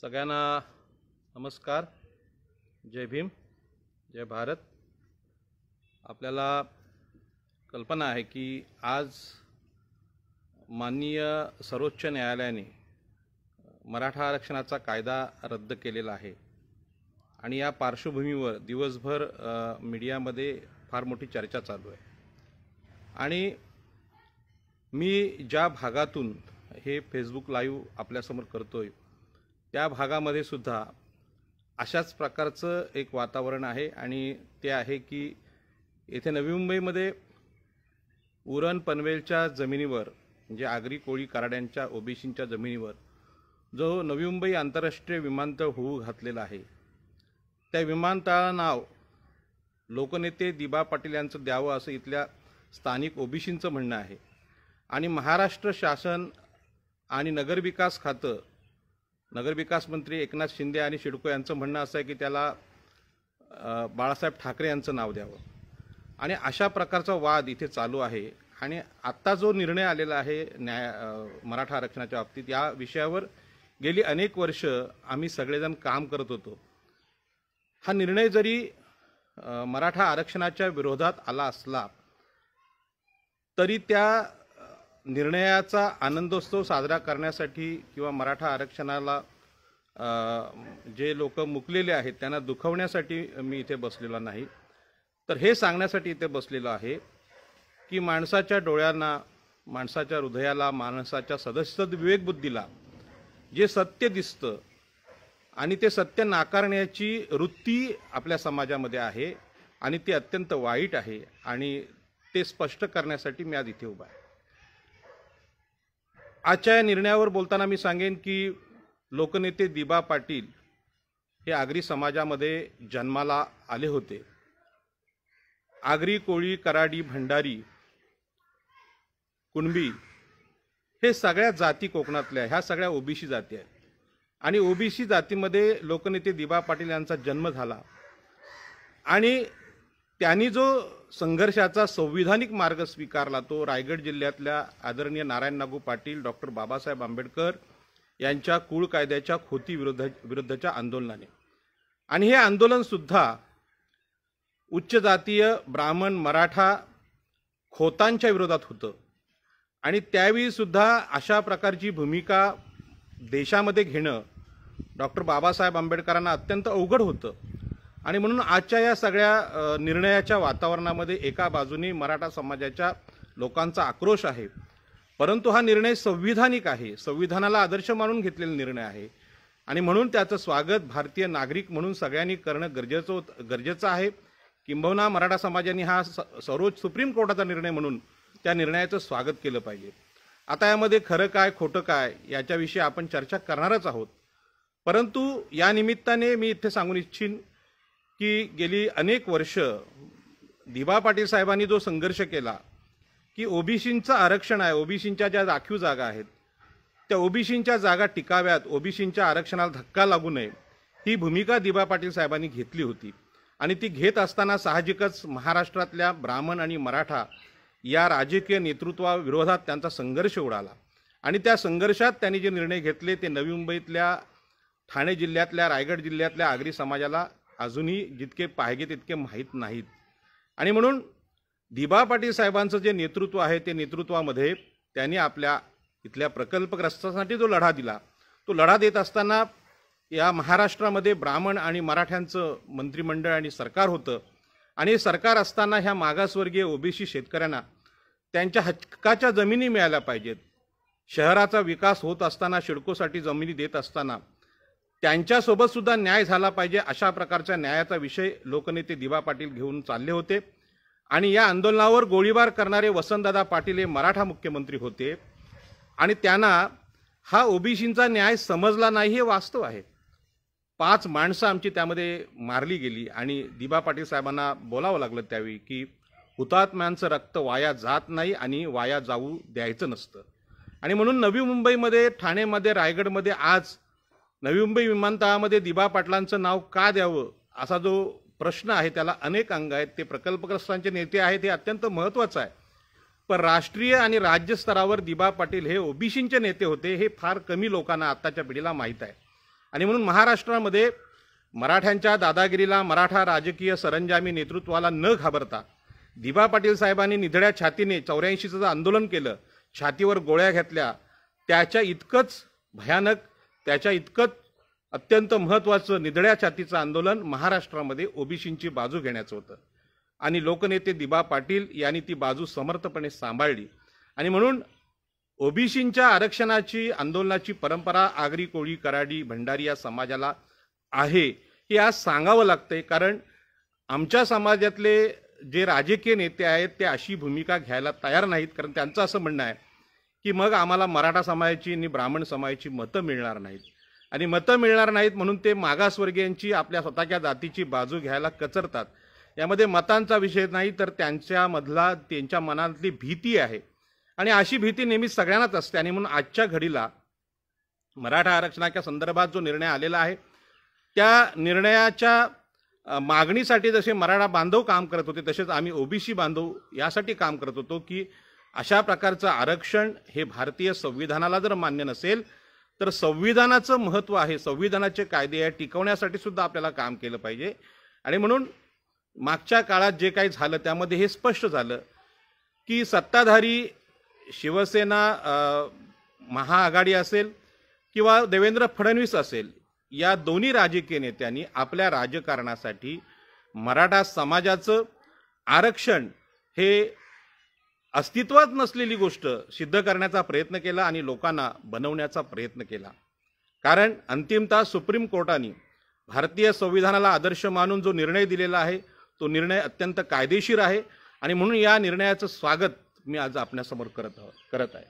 सगळ्यांना नमस्कार. जय भीम, जय भारत. आपल्याला कल्पना आहे की आज माननीय सर्वोच्च न्यायालयाने मराठा आरक्षणाचा कायदा रद्द केलेला आहे आणि या पार्श्वभूमीवर दिवसभर मीडियामध्ये फार मोठी चर्चा चालू आहे. आणि मी ज्या भागातून हे फेसबुक लाईव्ह आपल्यासमोर करतोय त्या भागामध्ये सुद्धा अशाच प्रकारचं एक वातावरण आहे आणि ते आहे की येथे नवी मुंबईमध्ये उरण पनवेलच्या जमिनीवर म्हणजे आगरी कोळी कराड्यांच्या ओबीसींच्या जमिनीवर जो नवी मुंबई आंतरराष्ट्रीय विमानतळ होऊ घातलेला आहे त्या विमानतळाचं नाव लोकनेते दिबा पाटील यांचं द्यावं असं इथल्या स्थानिक ओबीसींचं म्हणणं आहे. आणि महाराष्ट्र शासन आणि नगरविकास खातं नगरविकास मंत्री एकनाथ शिंदे आणि सिडको यांचं म्हणणं असं आहे की त्याला बाळासाहेब ठाकरे यांचं नाव द्यावं. आणि अशा प्रकारचा वाद इथे चालू आहे. आणि आत्ता जो निर्णय आलेला आहे मराठा आरक्षणाच्या बाबतीत या विषयावर गेली अनेक वर्ष आम्ही सगळेजण काम करत होतो. हा निर्णय जरी मराठा आरक्षणाच्या विरोधात आला असला तरी त्या निर्णयाचा आनंदोत्सव साजरा करण्यासाठी किंवा मराठा आरक्षणाला जे लोक मुकलेले आहेत त्यांना दुखवण्यासाठी मी इथे बसलेलो नाही, तर हे सांगण्यासाठी इथे बसलेलो आहे की माणसाच्या डोळ्यांना, माणसाच्या हृदयाला, माणसाच्या सदस्य विवेकबुद्धीला जे सत्य दिसतं आणि ते सत्य नाकारण्याची वृत्ती आपल्या समाजामध्ये आहे आणि ते अत्यंत वाईट आहे आणि ते स्पष्ट करण्यासाठी मी आज इथे उभा आहे. आजच्या या निर्णयावर बोलताना मी सांगेन की लोकनेते दिबा पाटील हे आगरी समाजामध्ये जन्माला आले होते. आगरी कोळी कराडी भंडारी कुणबी हे सगळ्या जाती कोकणातल्या ह्या सगळ्या ओबीसी जाती आहेत आणि ओबीसी जातीमध्ये लोकनेते दिबा पाटील यांचा जन्म झाला आणि त्यांनी जो संघर्षाचा संविधानिक मार्ग स्वीकारला तो रायगड जिल्ह्यातल्या आदरणीय नारायण नागू पाटील, डॉक्टर बाबासाहेब आंबेडकर यांच्या कुळ कायद्याच्या खोती विरुद्धच्या आंदोलनाने. आणि हे आंदोलन सुद्धा उच्च जातीय ब्राह्मण मराठा खोतांच्या विरोधात होतं आणि त्यावेळी सुद्धा अशा प्रकारची भूमिका देशामध्ये घेणं डॉक्टर बाबासाहेब आंबेडकरांना अत्यंत अवघड होतं. आणि म्हणून आजच्या या सगळ्या निर्णयाच्या वातावरणामध्ये एका बाजूने मराठा समाजाच्या लोकांचा आक्रोश आहे, परंतु हा निर्णय संविधानिक आहे, संविधानाला आदर्श मानून घेतलेला निर्णय आहे आणि म्हणून त्याचं स्वागत भारतीय नागरिक म्हणून सगळ्यांनी करणं गरजेचं आहे. किंबहुना मराठा समाजाने हा सर्वोच्च सुप्रीम कोर्टाचा निर्णय म्हणून त्या निर्णयाचं स्वागत केलं पाहिजे. आता यामध्ये खरं काय खोटं काय याच्याविषयी आपण चर्चा करणारच आहोत, परंतु या निमित्ताने मी इथे सांगून इच्छिन की गेली अनेक वर्ष दिबा पाटील साहेबांनी जो संघर्ष केला की ओबीसींचं आरक्षण आहे, ओबीसींच्या ज्या राखीव जागा आहेत त्या ओबीसींच्या जागा टिकाव्यात, ओबीसींच्या आरक्षणाला धक्का लागू नये ही भूमिका दिबा पाटील साहेबांनी घेतली होती. आणि ती घेत असताना साहजिकच महाराष्ट्रातल्या ब्राह्मण आणि मराठा या राजकीय नेतृत्वाविरोधात त्यांचा संघर्ष उडाला आणि त्या संघर्षात त्यांनी जे निर्णय घेतले ते नवी मुंबईतल्या, ठाणे जिल्ह्यातल्या, रायगड जिल्ह्यातल्या आगरी समाजाला अजूनही जितके पाहिजे तितके माहीत नाहीत. आणि म्हणून दिबा पाटील साहेबांचं जे नेतृत्व आहे ते नेतृत्वामध्ये त्यांनी आपल्या इथल्या प्रकल्पग्रस्तांसाठी जो लढा दिला तो लढा देत असताना या महाराष्ट्रामध्ये ब्राह्मण आणि मराठ्यांचं मंत्रिमंडळ आणि सरकार होतं आणि सरकार असताना ह्या मागासवर्गीय ओबीसी शेतकऱ्यांना त्यांच्या हक्काच्या जमिनी मिळाल्या पाहिजेत. शहराचा विकास होत असताना, सिडकोसाठी जमिनी देत असताना त्यांच्यासोबत सुद्धा न्याय झाला पाहिजे अशा प्रकारच्या न्यायाचा विषय लोकनेते दिबा पाटील घेऊन चालले होते. आणि या आंदोलनावर गोळीबार करणारे वसंतदादा पाटील हे मराठा मुख्यमंत्री होते आणि त्यांना हा ओबीसींचा न्याय समजला नाही हे वास्तव आहे. 5 माणसं आमची त्यामध्ये मारली गेली आणि दिबा पाटील साहेबांना बोलावं लागलं त्यावेळी की हुतात्म्यांचं रक्त वाया जात नाही आणि वाया जाऊ द्यायचं नसतं. आणि म्हणून नवी मुंबईमध्ये, ठाणेमध्ये, रायगडमध्ये आज नवी मुंबई विमानतळामध्ये दिबा पाटलांचं नाव का द्यावं असा जो प्रश्न आहे त्याला अनेक अंग आहेत. ते प्रकल्पग्रस्तांचे नेते आहेत हे अत्यंत महत्त्वाचं आहे, पण राष्ट्रीय आणि राज्य स्तरावर दिबा पाटील हे ओबीसींचे नेते होते हे फार कमी लोकांना आत्ताच्या पिढीला माहीत आहे. आणि म्हणून महाराष्ट्रामध्ये मराठ्यांच्या दादागिरीला, मराठा राजकीय सरंजामी नेतृत्वाला न घाबरता दिबा पाटील साहेबांनी निधड्या छातीने 84चं आंदोलन केलं, छातीवर गोळ्या घेतल्या, त्याच्या इतकंच भयानक, त्याच्या इतकंच अत्यंत महत्त्वाचं निधड्या छातीचं आंदोलन महाराष्ट्रामध्ये ओबीसींची बाजू घेण्याचं होतं आणि लोकनेते दिबा पाटील यांनी ती बाजू समर्थपणे सांभाळली. आणि म्हणून ओबीसींच्या आरक्षणाची आंदोलनाची परंपरा आगरी, कोळी, कराडी, भंडारी या समाजाला आहे हे आज सांगावं लागतंय. कारण आमच्या समाजातले जे राजकीय नेते आहेत ते अशी भूमिका घ्यायला तयार नाहीत. कारण त्यांचं असं म्हणणं आहे की मग आम्हाला मराठा समाजाची आणि ब्राह्मण समाजाची मतं मिळणार नाहीत आणि मतं मिळणार नाहीत म्हणून ते मागासवर्गीयांची, आपल्या स्वतःच्या जातीची बाजू घ्यायला कचरतात. यामध्ये मतांचा विषय नाही तर त्यांच्या मनातली भीती आहे आणि अशी भीती नेहमीच सगळ्यांनाच असते. आणि म्हणून आजच्या घडीला मराठा आरक्षणाच्या संदर्भात जो निर्णय आलेला आहे त्या निर्णयाच्या मागणीसाठी जसे मराठा बांधव काम करत होते तसेच आम्ही ओबीसी बांधव यासाठी काम करत होतो की अशा प्रकारचं आरक्षण हे भारतीय संविधानाला जर मान्य नसेल तर संविधानाचं महत्त्व आहे, संविधानाचे कायदे आहे टिकवण्यासाठी सुद्धा आपल्याला काम केलं पाहिजे. आणि म्हणून मागच्या काळात जे काही झालं त्यामध्ये हे स्पष्ट झालं की सत्ताधारी शिवसेना महाआघाडी असेल किंवा देवेंद्र फडणवीस असेल या दोन्ही राजकीय नेत्यांनी आपल्या राजकारणासाठी मराठा समाजाचं आरक्षण हे अस्तित्वात नसलेली गोष्ट सिद्ध करण्याचा प्रयत्न केला आणि लोकांना बनवण्याचा प्रयत्न केला. कारण अंतिमतः सुप्रीम कोर्टाने भारतीय संविधानाला आदर्श मानून जो निर्णय दिलेला आहे तो निर्णय अत्यंत कायदेशीर आहे आणि म्हणून या निर्णयाचं स्वागत मी आज आपल्यासमोर करत आहे.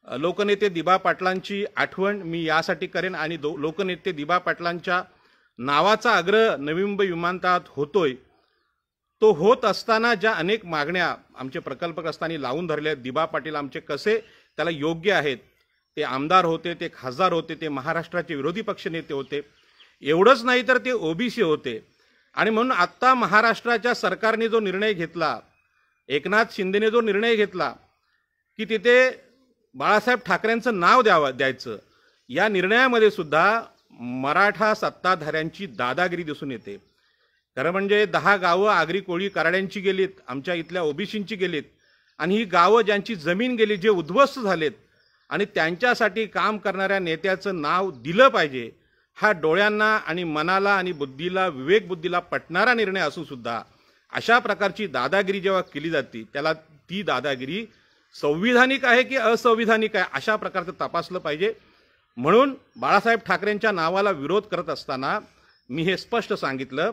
लोकनेते दिबा पाटलांची आठवण मी यासाठी करेन आणि लोकनेते दिबा पाटलांच्या नावाचा आग्रह नवी मुंबई विमानतळात होतोय. तो होत असताना ज्या अनेक मागण्या आमचे प्रकल्पक असताना लावून धरल्या, दिबा पाटील आमचे कसे त्याला योग्य आहेत, ते आमदार होते, ते खासदार होते, ते महाराष्ट्राचे विरोधी पक्षनेते होते, एवढंच नाही तर ते ओबीसी होते. आणि म्हणून आत्ता महाराष्ट्राच्या सरकारने जो निर्णय घेतला, एकनाथ शिंदेने जो निर्णय घेतला की तिथे बाळासाहेब ठाकरेंचं नाव द्यायचं, या निर्णयामध्ये सुद्धा मराठा सत्ताधाऱ्यांची दादागिरी दिसून येते. खरं म्हणजे 10 गावं आगरी, कोळी, कराड्यांची गेलीत, आमच्या इथल्या ओबीसींची गेलीत आणि ही गावं ज्यांची जमीन गेली, जे उद्ध्वस्त झालेत आणि त्यांच्यासाठी काम करणाऱ्या नेत्याचं नाव दिलं पाहिजे, हा डोळ्यांना आणि मनाला आणि बुद्धीला, विवेक बुद्धीला पटणारा निर्णय असून सुद्धा अशा प्रकारची दादागिरी जेव्हा केली जाते त्याला ती दादागिरी संविधानिक आहे की असंविधानिक आहे अशा प्रकारचं तपासलं पाहिजे. म्हणून बाळासाहेब ठाकरेंच्या नावाला विरोध करत असताना मी हे स्पष्ट सांगितलं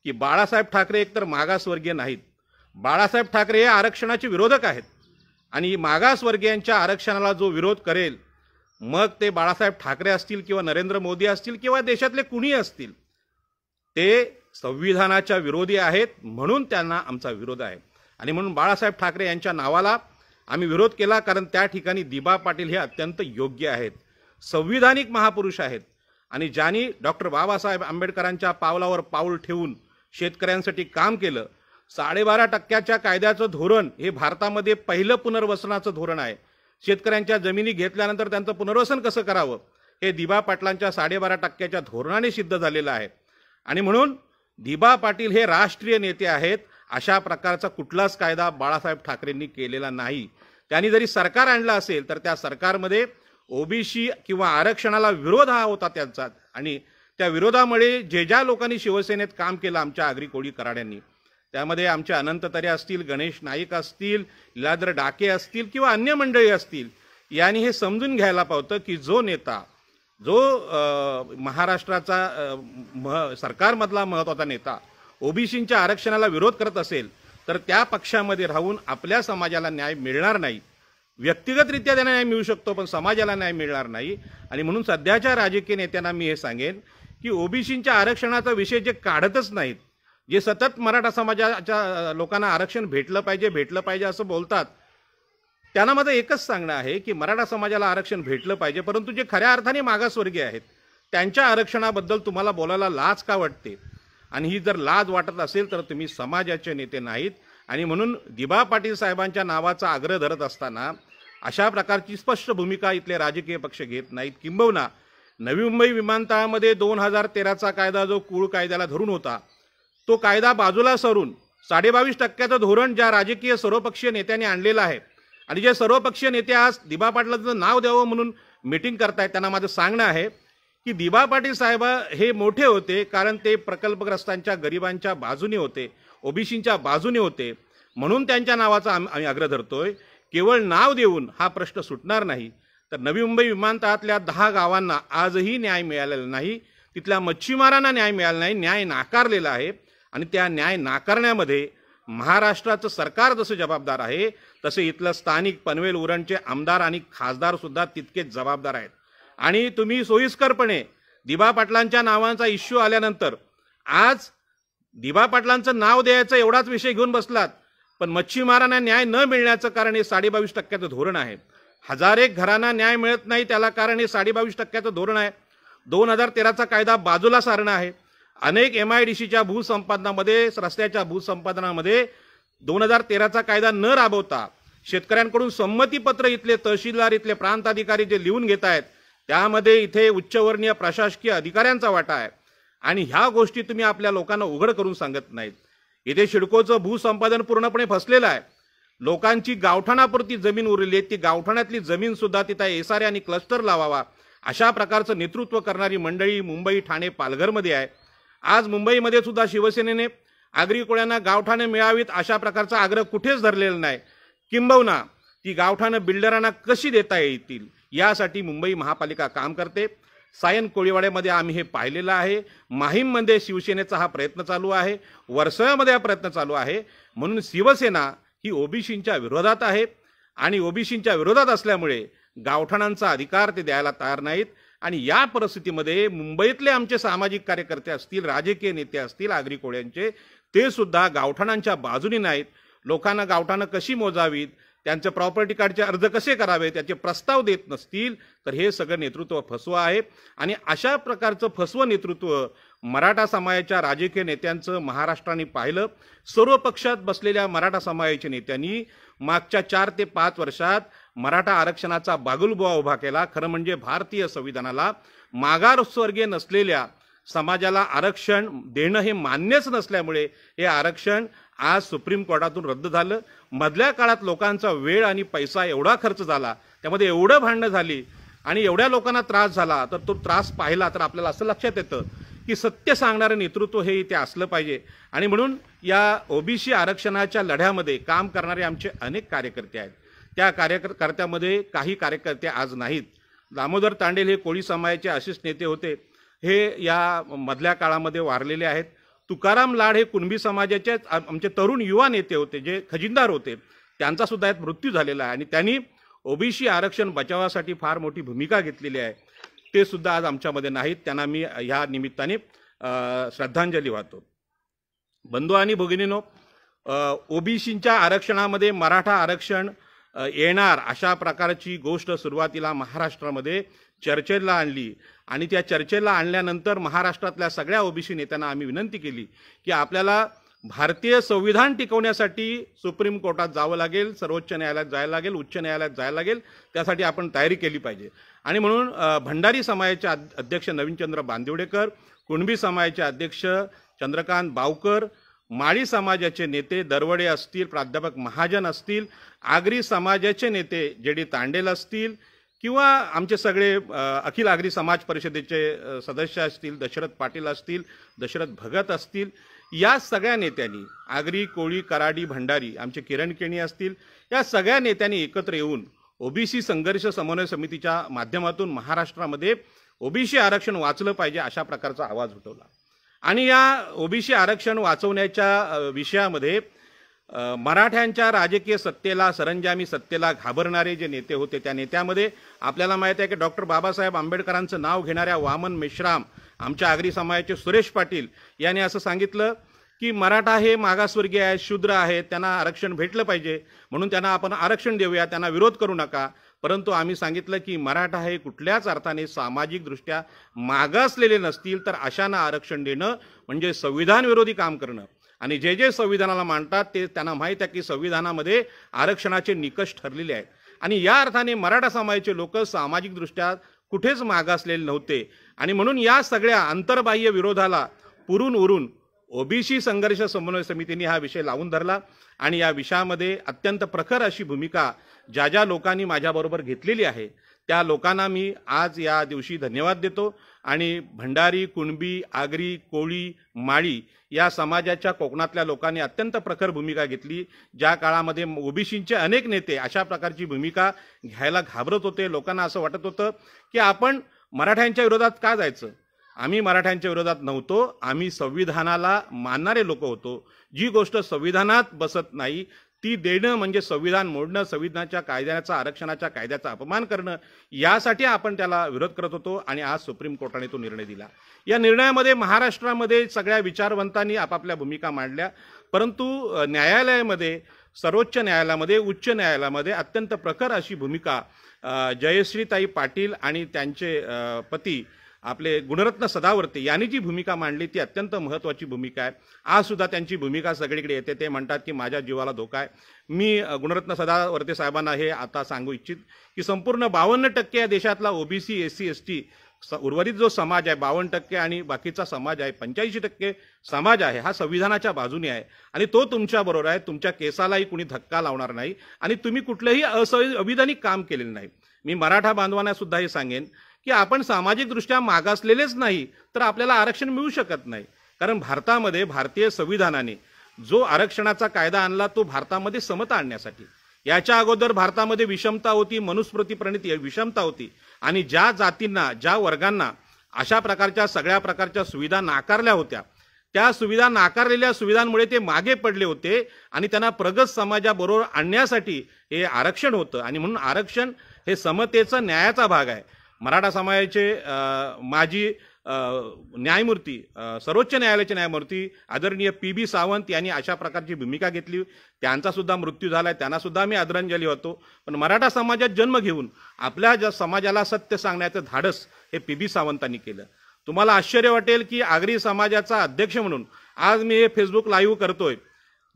की बाळासाहेब ठाकरे एकतर मागासवर्गीय नाहीत, बाळासाहेब ठाकरे हे आरक्षणाचे विरोधक आहेत आणि मागासवर्गीयांच्या आरक्षणाला जो विरोध करेल मग ते बाळासाहेब ठाकरे असतील किंवा नरेंद्र मोदी असतील किंवा देशातले कुणी असतील, ते संविधानाच्या विरोधी आहेत म्हणून त्यांना आमचा विरोध आहे. आणि म्हणून बाळासाहेब ठाकरे यांच्या नावाला आम्ही विरोध केला कारण त्या ठिकाणी दिबा पाटील हे अत्यंत योग्य आहेत, संविधानिक महापुरुष आहेत आणि ज्यांनी डॉक्टर बाबासाहेब आंबेडकरांच्या पावलावर पाऊल ठेवून शेतकऱ्यांसाठी काम केलं. 12.5% कायद्याचं धोरण हे भारतामध्ये पहिलं पुनर्वसनाचं धोरण आहे. शेतकऱ्यांच्या जमिनी घेतल्यानंतर त्यांचं पुनर्वसन कसं करावं हे दिबा पाटलांच्या 12.5% धोरणाने सिद्ध झालेलं आहे. आणि म्हणून दिबा पाटील हे राष्ट्रीय नेते आहेत. अशा प्रकारचा कुठलाच कायदा बाळासाहेब ठाकरेंनी केलेला नाही. त्यांनी जरी सरकार आणलं असेल तर त्या सरकारमध्ये ओबीसी किंवा आरक्षणाला विरोध हा होता त्यांचा आणि त्या विरोधामुळे ज्या लोकांनी शिवसेनेत काम केलं आमच्या आगरी, कोळी, कराड्यांनी, त्यामध्ये आमचे अनंत तरे असतील, गणेश नाईक असतील, लीलाधर डाके असतील किंवा अन्य मंडळी असतील, यांनी हे समजून घ्यायला पावतं की जो नेता, जो महाराष्ट्राचा सरकारमधला महत्त्वाचा नेता ओबीसींच्या आरक्षणाला विरोध करत असेल तर त्या पक्षामध्ये राहून आपल्या समाजाला न्याय मिळणार नाही. व्यक्तिगतरित्या त्यांना न्याय मिळू शकतो पण समाजाला न्याय मिळणार नाही. आणि म्हणून सध्याच्या राजकीय नेत्यांना मी हे सांगेन की ओबीसींच्या आरक्षणाचा विषय जे काढतच नाहीत, जे सतत मराठा समाजाच्या लोकांना आरक्षण भेटलं पाहिजे असं बोलतात, त्यांना माझं एकच सांगणं आहे की मराठा समाजाला आरक्षण भेटलं पाहिजे, परंतु जे खऱ्या अर्थाने मागासवर्गीय आहेत त्यांच्या आरक्षणाबद्दल तुम्हाला बोलायला लाज का वाटते? आणि ही जर लाज वाटत असेल तर तुम्ही समाजाचे नेते नाहीत. आणि म्हणून दिबा पाटील साहेबांच्या नावाचा आग्रह धरत असताना अशा प्रकारची स्पष्ट भूमिका इथले राजकीय पक्ष घेत नाहीत. किंबहुना नवी मुंबई विमानतळामध्ये 2013चा कायदा जो कूळ कायद्याला धरून होता, तो कायदा बाजूला सरून 22.5% धोरण ज्या राजकीय सर्वपक्षीय नेत्यांनी आणलेलं आहे आणि जे सर्वपक्षीय नेते आज दिबा पाटलांचं नाव द्यावं म्हणून मीटिंग करतायत, त्यांना माझं सांगणं आहे की दिबा पाटील साहेब हे मोठे होते कारण ते प्रकल्पग्रस्तांच्या गरिबांच्या बाजूने होते, ओबीसींच्या बाजूने होते, म्हणून त्यांच्या नावाचा आम्ही आग्रह धरतोय. केवळ नाव देऊन हा प्रश्न सुटणार नाही. तर नवी मुंबई विमानतळातल्या 10 गावांना आजही न्याय मिळालेला नाही, तिथल्या मच्छीमारांना न्याय मिळाला नाही, न्याय नाकारलेला आहे. आणि त्या न्याय नाकारण्यामध्ये महाराष्ट्राचं सरकार जसं जबाबदार आहे, तसे इथलं स्थानिक पनवेल उरणचे आमदार आणि खासदार सुद्धा तितकेच जबाबदार आहेत. आणि तुम्ही सोयीस्करपणे दिबा पाटलांच्या नावांचा इश्यू आल्यानंतर आज दिबा पाटलांचं नाव द्यायचं एवढाच विषय घेऊन बसलात, पण मच्छीमारांना न्याय न मिळण्याचं कारण हे 22.5% धोरण आहे. हजारेक घरांना न्याय मिळत नाही, त्याला कारण हे 22.5% धोरण आहे. 2013चा कायदा बाजूला सारणं आहे. अनेक MIDCच्या भूसंपादनामध्ये, रस्त्याच्या भूसंपादनामध्ये 2013चा कायदा न राबवता शेतकऱ्यांकडून संमतीपत्र इथले तहसीलदार, इथले प्रांत अधिकारी जे लिहून घेत आहेत, त्यामध्ये इथे उच्चवर्णीय प्रशासकीय अधिकाऱ्यांचा वाटा आहे. आणि ह्या गोष्टी तुम्ही आपल्या लोकांना उघड करून सांगत नाहीत. इथे सिडकोचं भूसंपादन पूर्णपणे फसलेलं आहे. लोकांची गावठाणापुरती जमीन उरली आहे, ती गावठाणातली जमीन सुद्धा तिथे SRA आणि क्लस्टर लावावा अशा प्रकारचं नेतृत्व करणारी मंडळी मुंबई, ठाणे, पालघरमध्ये आहे. आज मुंबईमध्ये सुद्धा शिवसेनेने आगरी कोळ्यांना गावठाणे मिळावीत अशा प्रकारचा आग्रह कुठेच धरलेला नाही. किंबहुना ती गावठाणं बिल्डरांना कशी देता येतील यासाठी मुंबई महापालिका काम करते. सायन कोळीवाड्यामध्ये आम्ही हे पाहिलेलं आहे. माहीममध्ये शिवसेनेचा हा प्रयत्न चालू आहे, वर्सळ्यामध्ये हा प्रयत्न चालू आहे. म्हणून शिवसेना ही ओबीसींच्या विरोधात आहे आणि ओबीसींच्या विरोधात असल्यामुळे गावठाणांचा अधिकार ते द्यायला तयार नाहीत. आणि या परिस्थितीमध्ये मुंबईतले आमचे सामाजिक कार्यकर्ते असतील, राजकीय नेते असतील आगरी कोळ्यांचे, ते सुद्धा गावठाणांच्या बाजूने नाहीत. लोकांना गावठाणं कशी मोजावीत, त्यांचे प्रॉपर्टी कार्डचे अर्ज कसे करावे त्याचे प्रस्ताव देत नसतील तर हे सगळं नेतृत्व फसवं आहे. आणि अशा प्रकारचं फसवं नेतृत्व मराठा समाजाच्या राजकीय नेत्यांचं महाराष्ट्राने पाहिलं. सर्व पक्षात बसलेल्या मराठा समाजाच्या नेत्यांनी मागच्या 4 ते 5 वर्षात मराठा आरक्षणाचा बागुलबुवा उभा केला. खरं म्हणजे भारतीय संविधानाला मागासवर्गीय नसलेल्या समाजाला आरक्षण देणं हे मान्यच नसल्यामुळे हे आरक्षण आज सुप्रीम कोर्टातून रद्द झालं. मधल्या काळात लोकांचा वेळ आणि पैसा एवढा खर्च झाला, त्यामध्ये एवढं भांडणं झाली आणि एवढ्या लोकांना त्रास झाला, तर तो त्रास पाहिला तर आपल्याला असं लक्षात येतं की सत्य सांगणारं नेतृत्व हे इथे असलं पाहिजे. आणि म्हणून या ओबीसी आरक्षणाच्या लढ्यामध्ये काम करणारे आमचे अनेक कार्यकर्ते आहेत. त्या कार्यकर्त्यामध्ये काही कार्यकर्ते आज नाहीत. दामोदर तांडेल हे कोळी समाजाचे असेच नेते होते, हे या मधल्या काळामध्ये वारलेले आहेत. तुकाराम लाड हे कुणबी समाजाचे आमचे तरुण युवा नेते होते, जे खजिनदार होते, त्यांचा सुद्धा यात मृत्यू झालेला आहे. आणि त्यांनी ओबीसी आरक्षण बचावासाठी फार मोठी भूमिका घेतलेली आहे. ते सुद्धा आज आमच्यामध्ये नाहीत. त्यांना मी ह्या निमित्ताने श्रद्धांजली वाहतो. बंधू आणि भगिनींनो, ओबीसींच्या आरक्षणामध्ये मराठा आरक्षण येणार अशा प्रकारची गोष्ट सुरुवातीला महाराष्ट्रामध्ये चर्चेला आणली आणि त्या चर्चेला आणल्यानंतर महाराष्ट्रातल्या सगळ्या ओबीसी नेत्यांना आम्ही विनंती केली की आपल्याला भारतीय संविधान टिकवण्यासाठी सुप्रीम कोर्टात जावं लागेल, सर्वोच्च न्यायालयात जायला लागेल, उच्च न्यायालयात जायला लागेल. त्यासाठी आपण तयारी केली पाहिजे. आणि म्हणून भंडारी समाजाचे अध्यक्ष नवीनचंद्र बांदिवडेकर, कुणबी समाजाचे अध्यक्ष चंद्रकांत बावकर, माळी समाजाचे नेते दरवडे असतील, प्राध्यापक महाजन असतील, आगरी समाजाचे नेते JD तांडेल असतील किंवा आमचे सगळे अखिल आगरी समाज परिषदेचे सदस्य असतील, दशरथ पाटील असतील, दशरथ भगत असतील, या सगळ्या नेत्यांनी, आगरी, कोळी, कराडी, भंडारी, आमचे किरण केणी असतील, या सगळ्या नेत्यांनी एकत्र येऊन ओबीसी संघर्ष समन्वय समितीच्या माध्यमातून महाराष्ट्रामध्ये ओबीसी आरक्षण वाचलं पाहिजे अशा प्रकारचा आवाज उठवला. आणि या ओबीसी आरक्षण वाचवण्याच्या विषयामध्ये मराठ्यांच्या राजकीय सत्तेला, सरंजामी सत्तेला घाबरणारे जे नेते होते, त्या नेत्यामध्ये आपल्याला माहिती आहे की डॉक्टर बाबासाहेब आंबेडकरांचं नाव घेणाऱ्या वामन मेश्राम, आमच्या आगरी समाजाचे सुरेश पाटील यांनी असं सांगितलं की मराठा हे मागासवर्गीय आहेत, शूद्र आहेत, त्यांना आरक्षण भेटलं पाहिजे, म्हणून त्यांना आपण आरक्षण देऊया, त्यांना विरोध करू नका. परंतु आम्ही सांगितलं की मराठा हे कुठल्याच अर्थाने सामाजिकदृष्ट्या मागासलेले नसतील, तर अशांना आरक्षण देणं म्हणजे संविधान विरोधी काम करणं. आणि जे जे संविधानाला मानतात ते त्यांना माहीत आहे की संविधानामध्ये आरक्षणाचे निकष ठरलेले आहेत. आणि या अर्थाने मराठा समाजाचे लोक सामाजिकदृष्ट्या कुठेच मागासलेले नव्हते. आणि म्हणून या सगळ्या अंतर्बाह्य विरोधाला पुरून उरून ओबीसी संघर्ष समन्वय समितीने हा विषय लावून धरला आणि या विषयामध्ये अत्यंत प्रखर अशी भूमिका ज्या ज्या लोकांनी माझ्याबरोबर घेतलेली आहे त्या लोकांना मी आज या दिवशी धन्यवाद देतो. आणि भंडारी, कुणबी, आगरी, कोळी, माळी या समाजाच्या कोकणातल्या लोकांनी अत्यंत प्रखर भूमिका घेतली. ज्या काळामध्ये ओबीसींचे अनेक नेते अशा प्रकारची भूमिका घ्यायला घाबरत होते. लोकांना असं वाटत होतं की आपण मराठ्यांच्या विरोधात का जायचं. आम्ही मराठ्यांच्या विरोधात नव्हतो, आम्ही संविधानाला मानणारे लोक होतो. जी गोष्ट संविधानात बसत नाही ती देणं म्हणजे संविधान मोडणं, संविधानाच्या कायद्याचा, आरक्षणाच्या कायद्याचा अपमान करणं, यासाठी आपण त्याला विरोध करत होतो. आणि आज सुप्रीम कोर्टाने तो निर्णय दिला. या निर्णयामध्ये महाराष्ट्रामध्ये सगळ्या विचारवंतांनी आपापल्या भूमिका मांडल्या, परंतु न्यायालयामध्ये, सर्वोच्च न्यायालयामध्ये, उच्च न्यायालयामध्ये अत्यंत प्रखर अशी भूमिका जयश्रीताई पाटील आणि त्यांचे पती आपले गुणरत्न सदावर्ते यांनी जी भूमिका मांडली ती अत्यंत महत्त्वाची भूमिका आहे. आज सुद्धा त्यांची भूमिका सगळीकडे येते. ते म्हणतात की माझ्या जीवाला धोका आहे. मी गुणरत्न सदावर्ते साहेबांना हे आता सांगू इच्छित की संपूर्ण 52% या देशातला ओबीसी, एससी, एसटी उर्वरित जो समाज आहे 52% आणि बाकीचा समाज आहे 85% समाज आहे, हा संविधानाच्या बाजूने आहे आणि तो तुमच्याबरोबर आहे. तुमच्या केसालाही कुणी धक्का लावणार नाही आणि तुम्ही कुठलंही अविधानिक काम केलेलं नाही. मी मराठा बांधवांना सुद्धा हे सांगेन की आपण सामाजिकदृष्ट्या मागासलेलेच नाही तर आपल्याला आरक्षण मिळू शकत नाही. कारण भारतामध्ये भारतीय संविधानाने जो आरक्षणाचा कायदा आणला तो भारतामध्ये समता आणण्यासाठी. याच्या अगोदर भारतामध्ये विषमता होती, मनुस्मृती प्रणित विषमता होती आणि ज्या जातींना, ज्या वर्गांना अशा प्रकारच्या सगळ्या प्रकारच्या सुविधा नाकारल्या होत्या, त्या सुविधा नाकारलेल्या सुविधांमुळे ते मागे पडले होते आणि त्यांना प्रगत समाजाबरोबर आणण्यासाठी हे आरक्षण होतं. आणि म्हणून आरक्षण हे समतेचा, न्यायाचा भाग आहे. मराठा समाजाचे माजी न्यायमूर्ती, सर्वोच्च न्यायालयाचे न्यायमूर्ती आदरणीय पी.बी. सावंत यांनी अशा प्रकारची भूमिका घेतली. त्यांचा सुद्धा मृत्यू झालाय, त्यांना सुद्धा आम्ही आदरांजली वाहतो. पण मराठा समाजात जन्म घेऊन आपल्या ज्या समाजाला सत्य सांगण्याचं धाडस हे पी.बी. सावंतांनी केलं. तुम्हाला आश्चर्य वाटेल की आगरी समाजाचा अध्यक्ष म्हणून आज मी हे फेसबुक लाईव्ह करतोय.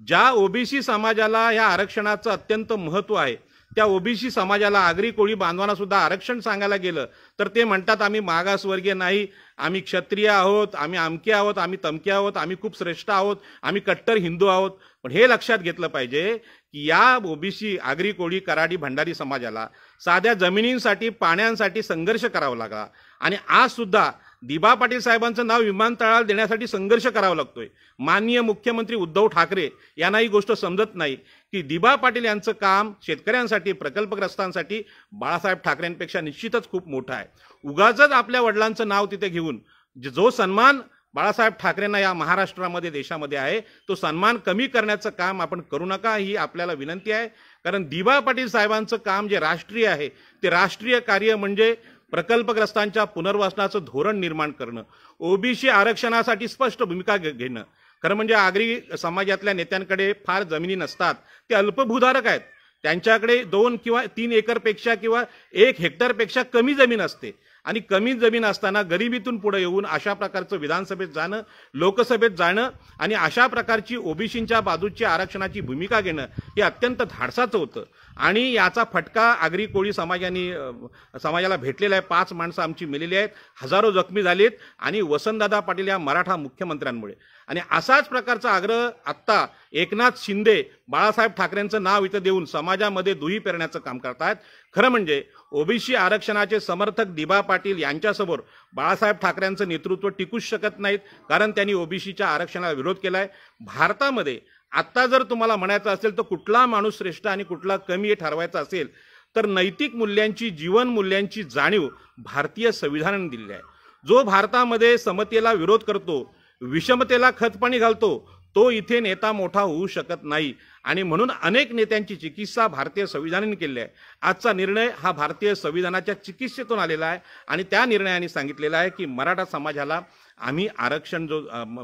ज्या ओबीसी समाजाला या आरक्षणाचं अत्यंत महत्त्व आहे त्या ओबीसी समाजाला, आगरी कोळी बांधवांना सुद्धा आरक्षण सांगायला गेलं तर ते म्हणतात आम्ही मागासवर्गीय नाही, आम्ही क्षत्रिय आहोत, आम्ही अमके आहोत, आम्ही तमके आहोत, आम्ही खूप श्रेष्ठ आहोत, आम्ही कट्टर हिंदू आहोत. पण हे लक्षात घेतलं पाहिजे की या ओबीसी, आगरी कोळी, कराडी, भंडारी समाजाला साध्या जमिनींसाठी, पाण्यांसाठी संघर्ष करावा लागला आणि आज सुद्धा दिबा पाटील साहेबांचं नाव विमानतळाला देण्यासाठी संघर्ष करावा लागतोय. माननीय मुख्यमंत्री उद्धव ठाकरे यांना ही गोष्ट समजत नाही की दिबा पाटील यांचं काम शेतकऱ्यांसाठी, प्रकल्पग्रस्तांसाठी बाळासाहेब ठाकरेंपेक्षा निश्चितच खूप मोठं आहे. उगाचच आपल्या वडिलांचं नाव तिथे घेऊन जो सन्मान बाळासाहेब ठाकरेंना या महाराष्ट्रामध्ये, देशामध्ये आहे, तो सन्मान कमी करण्याचं काम आपण करू नका, ही आपल्याला विनंती आहे. कारण दिबा पाटील साहेबांचं काम जे राष्ट्रीय आहे ते राष्ट्रीय कार्य म्हणजे प्रकल्पग्रस्तांच्या पुनर्वसनाचं धोरण निर्माण करणं, ओबीसी आरक्षणासाठी स्पष्ट भूमिका घेणं. खरं म्हणजे आगरी समाजातल्या नेत्यांकडे फार जमिनी नसतात, ते अल्पभूधारक आहेत. त्यांच्याकडे 2 किंवा 3 एकरपेक्षा किंवा 1 हेक्टरपेक्षा कमी जमीन असते आणि कमी जमीन असताना गरिबीतून पुढे येऊन अशा प्रकारचं विधानसभेत जाणं, लोकसभेत जाणं आणि अशा प्रकारची ओबीसींच्या बाजूची आरक्षणाची भूमिका घेणं हे अत्यंत धाडसाचं होतं. आणि याचा फटका आगरी कोळी समाजाला भेटलेला आहे. 5 माणसं आमची मेलेली आहेत, हजारो जखमी झालेत आणि वसंतदादा पाटील या मराठा मुख्यमंत्र्यांमुळे. आणि असाच प्रकारचा आग्रह आत्ता एकनाथ शिंदे, बाळासाहेब ठाकरेंचं नाव इथं देऊन समाजामध्ये दुही पेरण्याचं काम करतायत. खरं म्हणजे ओबीसी आरक्षणाचे समर्थक दिबा पाटील यांच्यासमोर बाळासाहेब ठाकरेंचं नेतृत्व टिकूच शकत नाहीत, कारण त्यांनी ओबीसीच्या आरक्षणाला विरोध केलाय. भारतामध्ये आत्ता जर तुम्हाला म्हणायचं असेल तर कुठला माणूस श्रेष्ठ आणि कुठला कमी हे ठरवायचं असेल तर नैतिक मूल्यांची, जीवन मूल्यांची जाणीव भारतीय संविधानाने दिलेली आहे. जो भारतामध्ये समतेला विरोध करतो, विषमतेला खतपाणी घालतो, तो इथे नेता मोठा होऊ शकत नाही. आणि म्हणून अनेक नेत्यांची चिकित्सा भारतीय संविधानाने केली आहे. आजचा निर्णय हा भारतीय संविधानाच्या चिकित्सेतून आलेला आहे आणि त्या निर्णयाने सांगितलेलं आहे की मराठा समाजाला आम्ही आरक्षण जो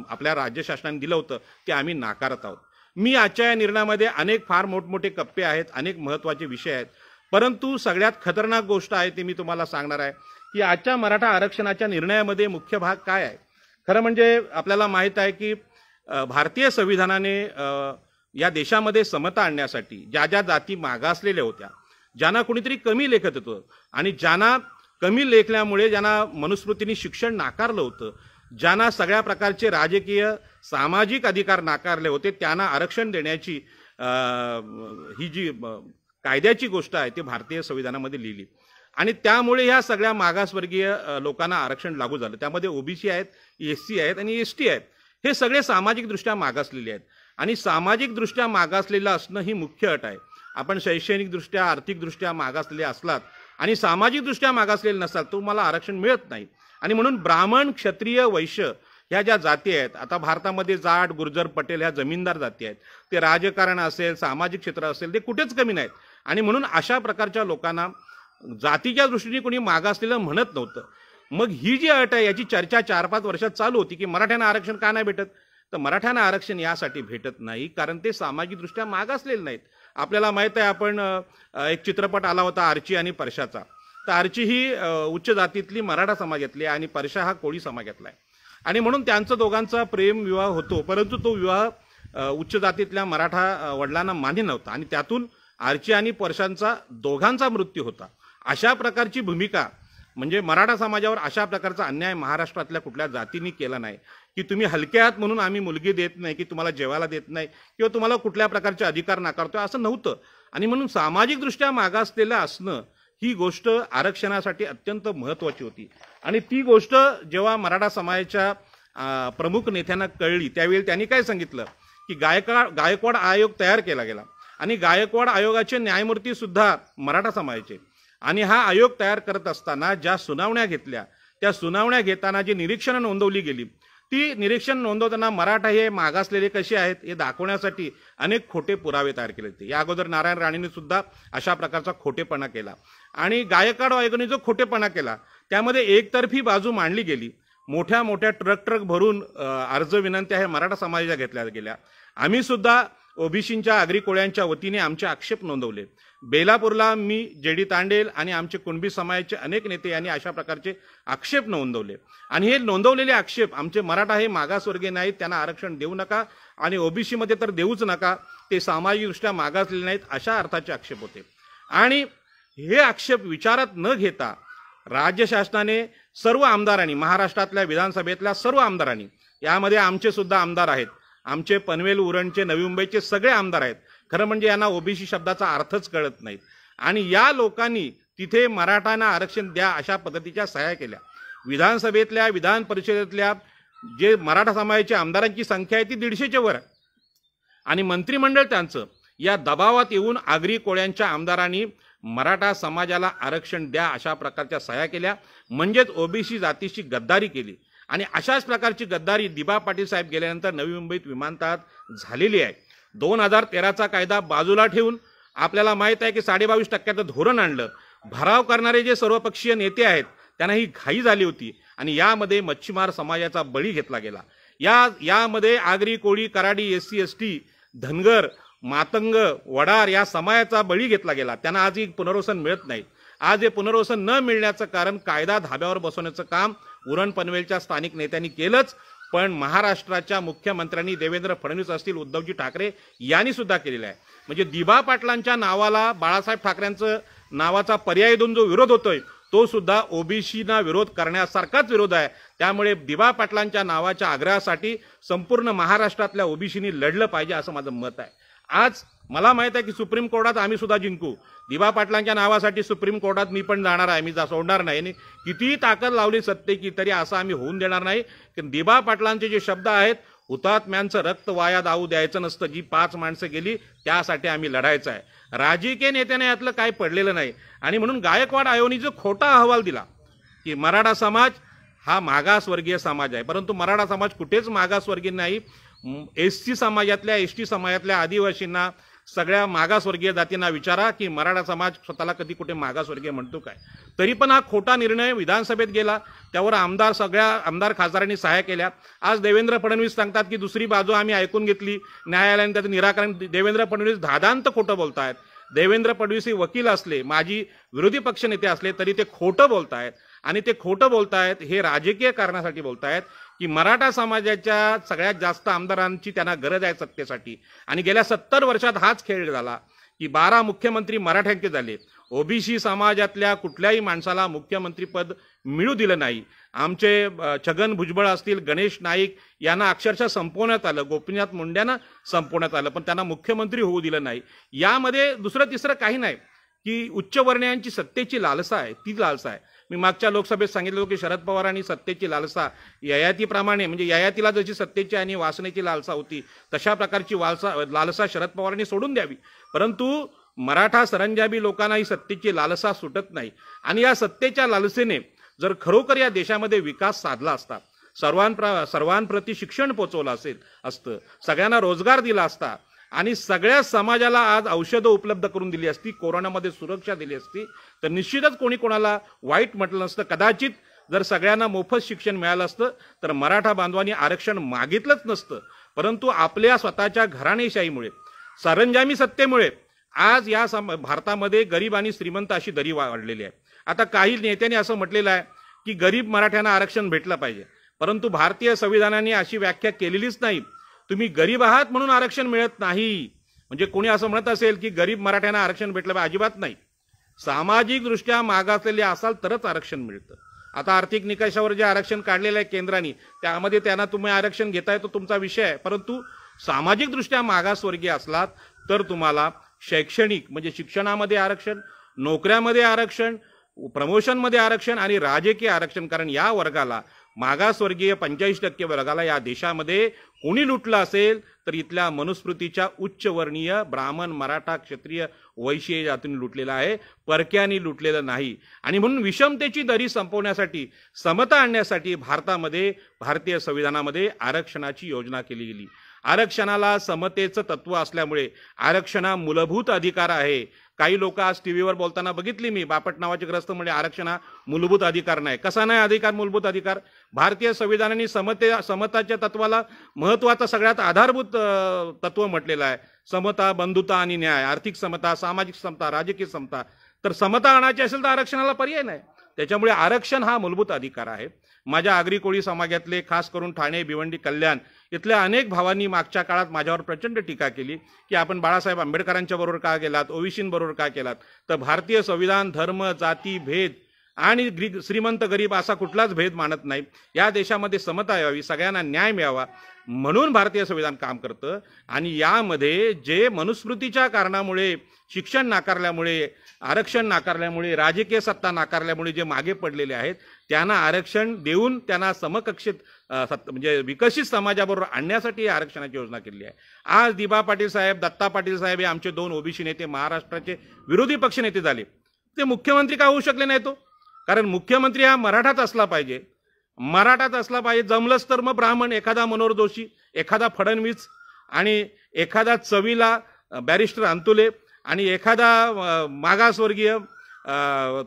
आपल्या राज्य शासनाने दिलं होतं ते आम्ही नाकारत आहोत. मी आजच्या या निर्णयामध्ये अनेक फार मोठमोठे कप्पे आहेत, अनेक महत्त्वाचे विषय आहेत, परंतु सगळ्यात खतरनाक गोष्ट आहे ती मी तुम्हाला सांगणार आहे की आजच्या मराठा आरक्षणाच्या निर्णयामध्ये मुख्य भाग काय आहे. खरं म्हणजे आपल्याला माहीत आहे की भारतीय संविधानाने या देशामध्ये समता आणण्यासाठी ज्या ज्या जाती मागासलेल्या होत्या, ज्यांना कुणीतरी कमी लेखत होतं आणि ज्यांना कमी लेखल्यामुळे ज्यांना मनुस्मृतीने शिक्षण नाकारलं होतं, ज्यांना सगळ्या प्रकारचे राजकीय सामाजिक अधिकार नाकारले होते, त्यांना आरक्षण देण्याची ही जी कायद्याची गोष्ट आहे ती भारतीय संविधानामध्ये लिहिली आणि त्यामुळे ह्या सगळ्या मागासवर्गीय लोकांना आरक्षण लागू झालं. त्यामध्ये ओबीसी आहेत, एससी आहेत आणि एसटी आहेत. हे सगळे सामाजिकदृष्ट्या मागासलेले आहेत आणि सामाजिकदृष्ट्या मागासलेलं असणं ही मुख्य अट आहे. आपण शैक्षणिकदृष्ट्या आर्थिकदृष्ट्या मागासलेले असलात आणि सामाजिकदृष्ट्या मागासलेले नसाल तुम्हाला आरक्षण मिळत नाही. आणि म्हणून ब्राह्मण, क्षत्रिय, वैश्य ह्या ज्या जाती आहेत, आता भारतामध्ये जाट, गुर्जर, पटेल ह्या जमीनदार जाती आहेत, ते राजकारण असेल, सामाजिक क्षेत्र असेल, ते कुठेच कमी नाहीत. आणि म्हणून अशा प्रकारच्या लोकांना जातीच्या दृष्टीने कोणी मागासलेलं म्हणत नव्हतं. मग ही जी अट आहे याची चर्चा 4-5 वर्षात चालू होती की मराठ्यांना आरक्षण का नाही भेटत. तर मराठ्यांना आरक्षण यासाठी भेटत नाही कारण ते सामाजिकदृष्ट्या मागासलेले नाहीत. आपल्याला माहीत आहे, आपण एक चित्रपट आला होता आर्ची आणि परशाचा. तर आर्ची ही उच्च जातीतली मराठा समाजातली आणि परशा हा कोळी समाजातला आहे आणि म्हणून त्यांचं दोघांचा प्रेम विवाह होतो, परंतु तो विवाह उच्च जातीतल्या मराठा वडिलांना मान्य नव्हता आणि त्यातून आर्ची आणि परशांचा दोघांचा मृत्यू होता. अशा प्रकारची भूमिका म्हणजे मराठा समाजावर अशा प्रकारचा अन्याय महाराष्ट्रातल्या कुठल्या जातींनी केला नाही की तुम्ही हलक्यात म्हणून आम्ही मुलगी देत नाही, की तुम्हाला जेवायला देत नाही किंवा तुम्हाला कुठल्या प्रकारचे अधिकार नाकारतोय, असं नव्हतं. आणि म्हणून सामाजिकदृष्ट्या मागासलेलं असणं ही गोष्ट आरक्षणासाठी अत्यंत महत्त्वाची होती. आणि ती गोष्ट जेव्हा मराठा समाजाच्या प्रमुख नेत्यांना कळली त्यावेळी त्यांनी काय सांगितलं की गायकवाड आयोग तयार केला गेला आणि गायकवाड आयोगाचे न्यायमूर्ती सुद्धा मराठा समाजाचे. आणि हा आयोग तयार करत असताना ज्या सुनावण्या घेतल्या, त्या सुनावण्या घेताना जी निरीक्षणं नोंदवली गेली, ती निरीक्षण नोंदवताना मराठा हे मागासलेले कसे आहेत हे दाखवण्यासाठी अनेक खोटे पुरावे तयार केले होते. या अगोदर नारायण राणेंनी सुद्धा अशा प्रकारचा खोटेपणा केला आणि गायकवाड आयोगाने जो खोटेपणा केला त्यामध्ये एकतर्फी बाजू मांडली गेली. मोठ्या मोठ्या ट्रक भरून अर्ज विनंत्या हे मराठा समाजाच्या घेतल्या गेल्या. आम्ही सुद्धा ओबीसींच्या आगरी कोळ्यांच्या वतीने आमचे आक्षेप नोंदवले. बेलापूरला मी जेडी तांडेल आणि आमचे कुणबी समाजाचे अनेक नेते यांनी अशा प्रकारचे आक्षेप नोंदवले आणि हे नोंदवलेले आक्षेप आमचे मराठा हे मागासवर्गीय नाहीत, त्यांना आरक्षण देऊ नका आणि ओबीसीमध्ये तर देऊच नका, ते सामाजिकदृष्ट्या मागासलेले नाहीत अशा अर्थाचे आक्षेप होते. आणि हे आक्षेप विचारात न घेता राज्य शासनाने सर्व आमदारांनी, महाराष्ट्रातल्या विधानसभेतल्या सर्व आमदारांनी, यामध्ये आमचे सुद्धा आमदार आहेत, आमचे पनवेल, उरणचे, नवी मुंबईचे सगळे आमदार आहेत, खरं म्हणजे यांना ओबीसी शब्दाचा अर्थच कळत नाही आणि या लोकांनी तिथे मराठ्यांना आरक्षण द्या अशा पद्धतीच्या सह्या केल्या. विधानसभेतल्या, विधान परिषदेतल्या जे मराठा समाजाच्या आमदारांची संख्या आहे ती 150च्या वर आहे आणि मंत्रिमंडळ त्यांचं या दबावात येऊन आगरी कोळ्यांच्या आमदारांनी मराठा समाजाला आरक्षण द्या अशा प्रकारच्या सह्या केल्या, म्हणजेच ओबीसी जातीशी गद्दारी केली. आणि अशाच प्रकारची गद्दारी दिबा पाटील साहेब गेल्यानंतर नवी मुंबईत विमानतळात झालेली आहे. 2013चा कायदा बाजूला ठेवून आपल्याला माहित आहे की 22.5% धोरण आणलं. भराव करणारे जे सर्वपक्षीय नेते आहेत त्यांना ही घाई झाली होती आणि यामध्ये मच्छीमार समाजाचा बळी घेतला गेला. यामध्ये आगरी, कोळी, कराडी, एससी, एसटी, धनगर, मातंग, वडार या समाजाचा बळी घेतला गेला. त्यांना आजही पुनर्वसन मिळत नाही. आज हे पुनर्वसन न मिळण्याचं कारण कायदा धाब्यावर बसवण्याचं काम उरण पनवेलच्या स्थानिक नेत्यांनी केलंच, पण महाराष्ट्राच्या मुख्यमंत्र्यांनी देवेंद्र फडणवीस असतील, उद्धवजी ठाकरे यांनी सुद्धा केलेलं आहे. म्हणजे दिबा पाटलांच्या नावाला बाळासाहेब ठाकरेंचं नावाचा पर्याय देऊन जो विरोध होतोय तो सुद्धा ओबीसीना विरोध करण्यासारखाच विरोध आहे. त्यामुळे दिबा पाटलांच्या नावाच्या आग्रहासाठी संपूर्ण महाराष्ट्रातल्या ओबीसीनी लढलं पाहिजे असं माझं मत आहे. आज मला माहित आहे की सुप्रीम कोर्टात आम्ही सुद्धा जिंकू. दिबा पाटलांच्या नावासाठी सुप्रीम कोर्टात मी पण जाणार आहे, मी सोडणार नाही. कितीही ताकद लावली सत्तेची तरी असं आम्ही होऊन देणार नाही. की दिबा पाटलांचे जे शब्द आहेत, हुतात्म्यांचं रक्त वाया जाऊ द्यायचं नसतं, जी 5 माणसं गेली त्यासाठी आम्ही लढायचं आहे. राजकीय नेत्याने यातलं काही पडलेलं नाही. आणि म्हणून गायकवाड आयोगाने जो खोटा अहवाल दिला की मराठा समाज हा मागासवर्गीय समाज आहे, परंतु मराठा समाज कुठेच मागासवर्गीय नाही. एससी समाजातल्या, एसटी समाजातल्या आदिवासींना, सगळ्या मागासवर्गीय जातींना विचारा की मराठा समाज स्वतःला कधी कुठे मागासवर्गीय म्हणतो काय. तरी पण हा खोटा निर्णय विधानसभेत गेला, त्यावर सगळ्या आमदार खासदारांनी सह्या केल्या. आज देवेंद्र फडणवीस सांगतात की दुसरी बाजू आम्ही ऐकून घेतली, न्यायालयाने त्याचं निराकरण. देवेंद्र फडणवीस धादांत खोटं बोलतायत. देवेंद्र फडणवीस हे वकील असले, माजी विरोधी पक्षनेते असले तरी ते खोटं बोलतायत आणि ते खोटं बोलतायत हे राजकीय कारणासाठी बोलतायत की मराठा समाजाच्या सगळ्यात जास्त आमदारांची त्यांना गरज आहे सत्तेसाठी. आणि गेल्या 70 वर्षात हाच खेळ झाला की 12 मुख्यमंत्री मराठ्यांचे झाले. ओबीसी समाजातल्या कुठल्याही माणसाला मुख्यमंत्रीपद मिळू दिलं नाही. आमचे छगन भुजबळ असतील, गणेश नाईक यांना अक्षरशः संपवण्यात आलं, गोपीनाथ मुंडेंना संपवण्यात आलं, पण त्यांना मुख्यमंत्री होऊ दिलं नाही. यामध्ये दुसरं तिसरं काही नाही की उच्चवर्णीयांची सत्तेची लालसा आहे, ती लालसा आहे. मी मागच्या लोकसभेत सांगितलं होतं की शरद पवारांनी सत्तेची लालसा ययातीप्रमाणे, म्हणजे ययातीला जशी सत्तेची आणि वासनेची लालसा होती तशा प्रकारची लालसा शरद पवारांनी सोडून द्यावी. परंतु मराठा सरंजामी लोकांना ही सत्तेची लालसा सुटत नाही. आणि या सत्तेच्या लालसेने जर खरोखर या देशामध्ये विकास साधला असता, सर्वांप्रती शिक्षण पोचवलं असतं, सगळ्यांना रोजगार दिला असता आणि सगळ्या समाजाला आज औषधं उपलब्ध करून दिली असती, कोरोनामध्ये सुरक्षा दिली असती, तर निश्चितच कोणी कोणाला वाईट म्हटलं नसतं. कदाचित जर सगळ्यांना मोफत शिक्षण मिळालं असतं तर मराठा बांधवांनी आरक्षण मागितलंच नसतं. परंतु आपल्या स्वतःच्या घराणेशाहीमुळे, सरंजामी सत्तेमुळे आज या भारतामध्ये गरीब आणि श्रीमंत अशी दरी वाढलेली आहे. आता काही नेत्यांनी असं म्हटलेलं आहे की गरीब मराठ्यांना आरक्षण भेटलं पाहिजे, परंतु भारतीय संविधानाने अशी व्याख्या केलेलीच नाही. तुम्ही गरीब आहात म्हणून आरक्षण मिळत नाही. म्हणजे कोणी असं म्हणत असेल की गरीब मराठ्यांना आरक्षण भेटलं पाहिजे, अजिबात नाही. सामाजिक दृष्ट्या मागासलेले असाल तरच आरक्षण मिळतं. आता आर्थिक निकषावर जे आरक्षण काढलेलं आहे केंद्राने, त्यामध्ये त्यांना तुम्ही आरक्षण घेताय तो तुमचा विषय आहे, परंतु सामाजिक दृष्ट्या मागासवर्गीय असलात तर तुम्हाला शैक्षणिक म्हणजे शिक्षणामध्ये आरक्षण, नोकऱ्यामध्ये आरक्षण, प्रमोशनमध्ये आरक्षण आणि राजकीय आरक्षण. कारण या वर्गाला, मागासवर्गीय 85% वर्गाला या देशामध्ये कोणी लुटलं असेल तर इथल्या मनुस्मृतीच्या उच्चवर्णीय ब्राह्मण, मराठा, क्षत्रिय, वैश्य जातीने लुटलेला आहे, परक्यांनी लुटलेलं नाही. आणि म्हणून विषमतेची दरी संपवण्यासाठी, समता आणण्यासाठी भारतीय संविधानामध्ये आरक्षणाची योजना केली गेली. आरक्षणाला समतेचं तत्व असल्यामुळे आरक्षण हा मूलभूत अधिकार आहे. काही लोक आज टीव्हीवर बोलताना बघितली मी, बापट नावाचे ग्रस्त म्हणजे आरक्षण हा मूलभूत अधिकार नाही. कसा नाही अधिकार, मूलभूत अधिकार? भारतीय संविधानाने समताच्या तत्वाला महत्वाचं सगळ्यात आधारभूत तत्व म्हटलेलं आहे. समता, बंधुता आणि न्याय, आर्थिक समता, सामाजिक समता, राजकीय समता. तर समता आणायची असेल तर आरक्षणाला पर्याय नाही. त्याच्यामुळे आरक्षण हा मूलभूत अधिकार आहे. माझ्या आगरी कोळी समाजातले, खास करून ठाणे, भिवंडी, कल्याण इथल्या अनेक भावांनी मागच्या काळात माझ्यावर प्रचंड टीका केली की आपण बाळासाहेब आंबेडकरांच्या बरोबर का गेलात, ओबीसींबरोबर का केलात. तर भारतीय संविधान धर्म, जाती, भेद आणि श्रीमंत गरीब असा कुठलाच भेद मानत नाही. या देशामध्ये समता यावी, सगळ्यांना न्याय मिळावा म्हणून भारतीय संविधान काम करतं. आणि यामध्ये जे मनुस्मृतीच्या कारणामुळे, शिक्षण नाकारल्यामुळे, आरक्षण नाकारल्यामुळे, राजकीय सत्ता नाकारल्यामुळे जे मागे पडलेले आहेत त्यांना आरक्षण देऊन त्यांना समकक्षित म्हणजे विकसित समाजाबरोबर आणण्यासाठी आरक्षणाची योजना केली आहे. आज दिबा पाटील साहेब, दत्ता पाटील साहेब हे आमचे 2 ओबीसी नेते महाराष्ट्राचे विरोधी पक्षनेते झाले. ते मुख्यमंत्री का होऊ शकले नाही तो? कारण मुख्यमंत्री हा मराठाच असला पाहिजे, मराठाच असला पाहिजे. जमलंच तर मग ब्राह्मण, एखादा मनोहर जोशी, एखादा फडणवीस आणि एखादा चवीला बॅरिस्टर अंतुले आणि एखादा मागासवर्गीय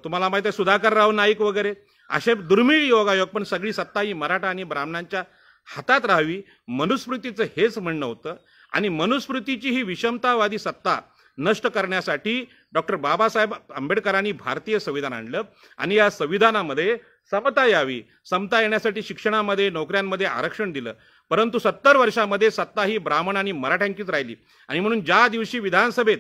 तुम्हाला माहिती आहे सुधाकरराव नाईक वगैरे असे दुर्मिळ योगायोग. पण सगळी सत्ता ही मराठा आणि ब्राह्मणांच्या हातात राहावी, मनुस्मृतीचं हेच म्हणणं होतं. आणि मनुस्मृतीची ही विषमतावादी सत्ता नष्ट करण्यासाठी डॉक्टर बाबासाहेब आंबेडकरांनी भारतीय संविधान आणलं. आणि या संविधानामध्ये समता यावी, समता येण्यासाठी शिक्षणामध्ये, नोकऱ्यांमध्ये आरक्षण दिलं. परंतु 70 वर्षामध्ये सत्ता ही ब्राह्मण आणि मराठ्यांचीच राहिली. आणि म्हणून ज्या दिवशी विधानसभेत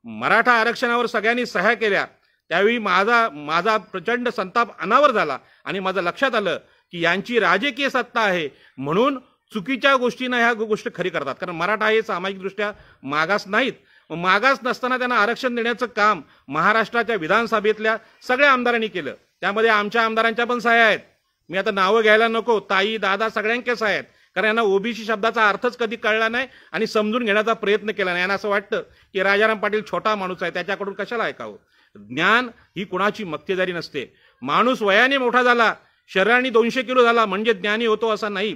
मराठा आरक्षणावर सगळ्यांनी सह्या केल्या त्यावेळी माझा प्रचंड संताप अनावर झाला. आणि माझं लक्षात आलं की यांची राजकीय सत्ता आहे म्हणून चुकीच्या गोष्टींना ह्या गोष्टी खरी करतात. कारण मराठा हे सामाजिकदृष्ट्या मागास नाहीत. मागास नसताना त्यांना आरक्षण देण्याचं काम महाराष्ट्राच्या विधानसभेतल्या सगळ्या आमदारांनी केलं. त्यामध्ये आमच्या आमदारांच्या पण सह्या आहेत. मी आता नावं घ्यायला नको, ताई, दादा सगळ्यांच्या सह्या आहेत. कारण यांना ओबीसी शब्दाचा अर्थच कधी कळला नाही आणि समजून घेण्याचा प्रयत्न केला नाही. यांना असं वाटतं की राजाराम पाटील छोटा माणूस आहे, त्याच्याकडून कशाला ऐकावं. ज्ञान ही कुणाची मक्तेदारी नसते. माणूस वयाने मोठा झाला, शरीराने 200 किलो झाला म्हणजे ज्ञानी होतो असं नाही.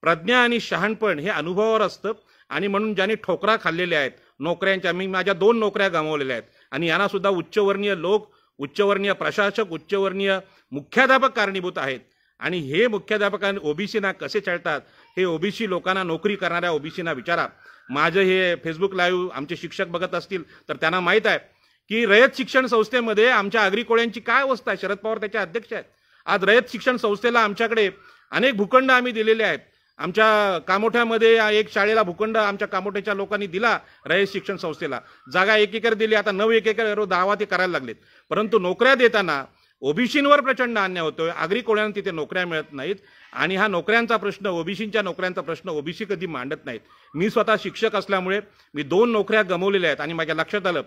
प्रज्ञा आणि शहाणपण हे अनुभवावर असतं. आणि म्हणून ज्यांनी ठोकरा खाल्लेल्या आहेत नोकऱ्यांच्या, मी माझ्या 2 नोकऱ्या गमावलेल्या आहेत. आणि यांना सुद्धा उच्चवर्णीय लोक, उच्चवर्णीय प्रशासक, उच्चवर्णीय मुख्याध्यापक कारणीभूत आहेत. आणि हे मुख्याध्यापकांनी ओबीसीना कसे चालतात हे ओबीसी लोकांना, नोकरी करणाऱ्या ओबीसीना विचारा. माझं हे फेसबुक लाईव्ह आमचे शिक्षक बघत असतील तर त्यांना माहीत आहे की रयत शिक्षण संस्थेमध्ये आमच्या आगरी कोळ्यांची काय अवस्था आहे. शरद पवार त्याचे अध्यक्ष आहेत. आज रयत शिक्षण संस्थेला आमच्याकडे अनेक भूखंड आम्ही दिलेले आहेत आमच्या कामोठ्यामध्ये एक शाळेला भूखंड आमच्या कामोठ्याच्या लोकांनी दिला, रयत शिक्षण संस्थेला जागा 1 एकर दिली, आता 9 एकर दावा ते करायला लागलेत. परंतु नोकऱ्या देताना ओबीसींवर प्रचंड अन्याय होतोय. आगरी कोळ्यांना तिथे नोकऱ्या मिळत नाहीत आणि हा नोकऱ्यांचा प्रश्न, ओबीसींच्या नोकऱ्यांचा प्रश्न ओबीसी कधी मांडत नाहीत. मी स्वतः शिक्षक असल्यामुळे मी 2 नोकऱ्या गमावलेल्या आहेत आणि माझ्या लक्षात आलं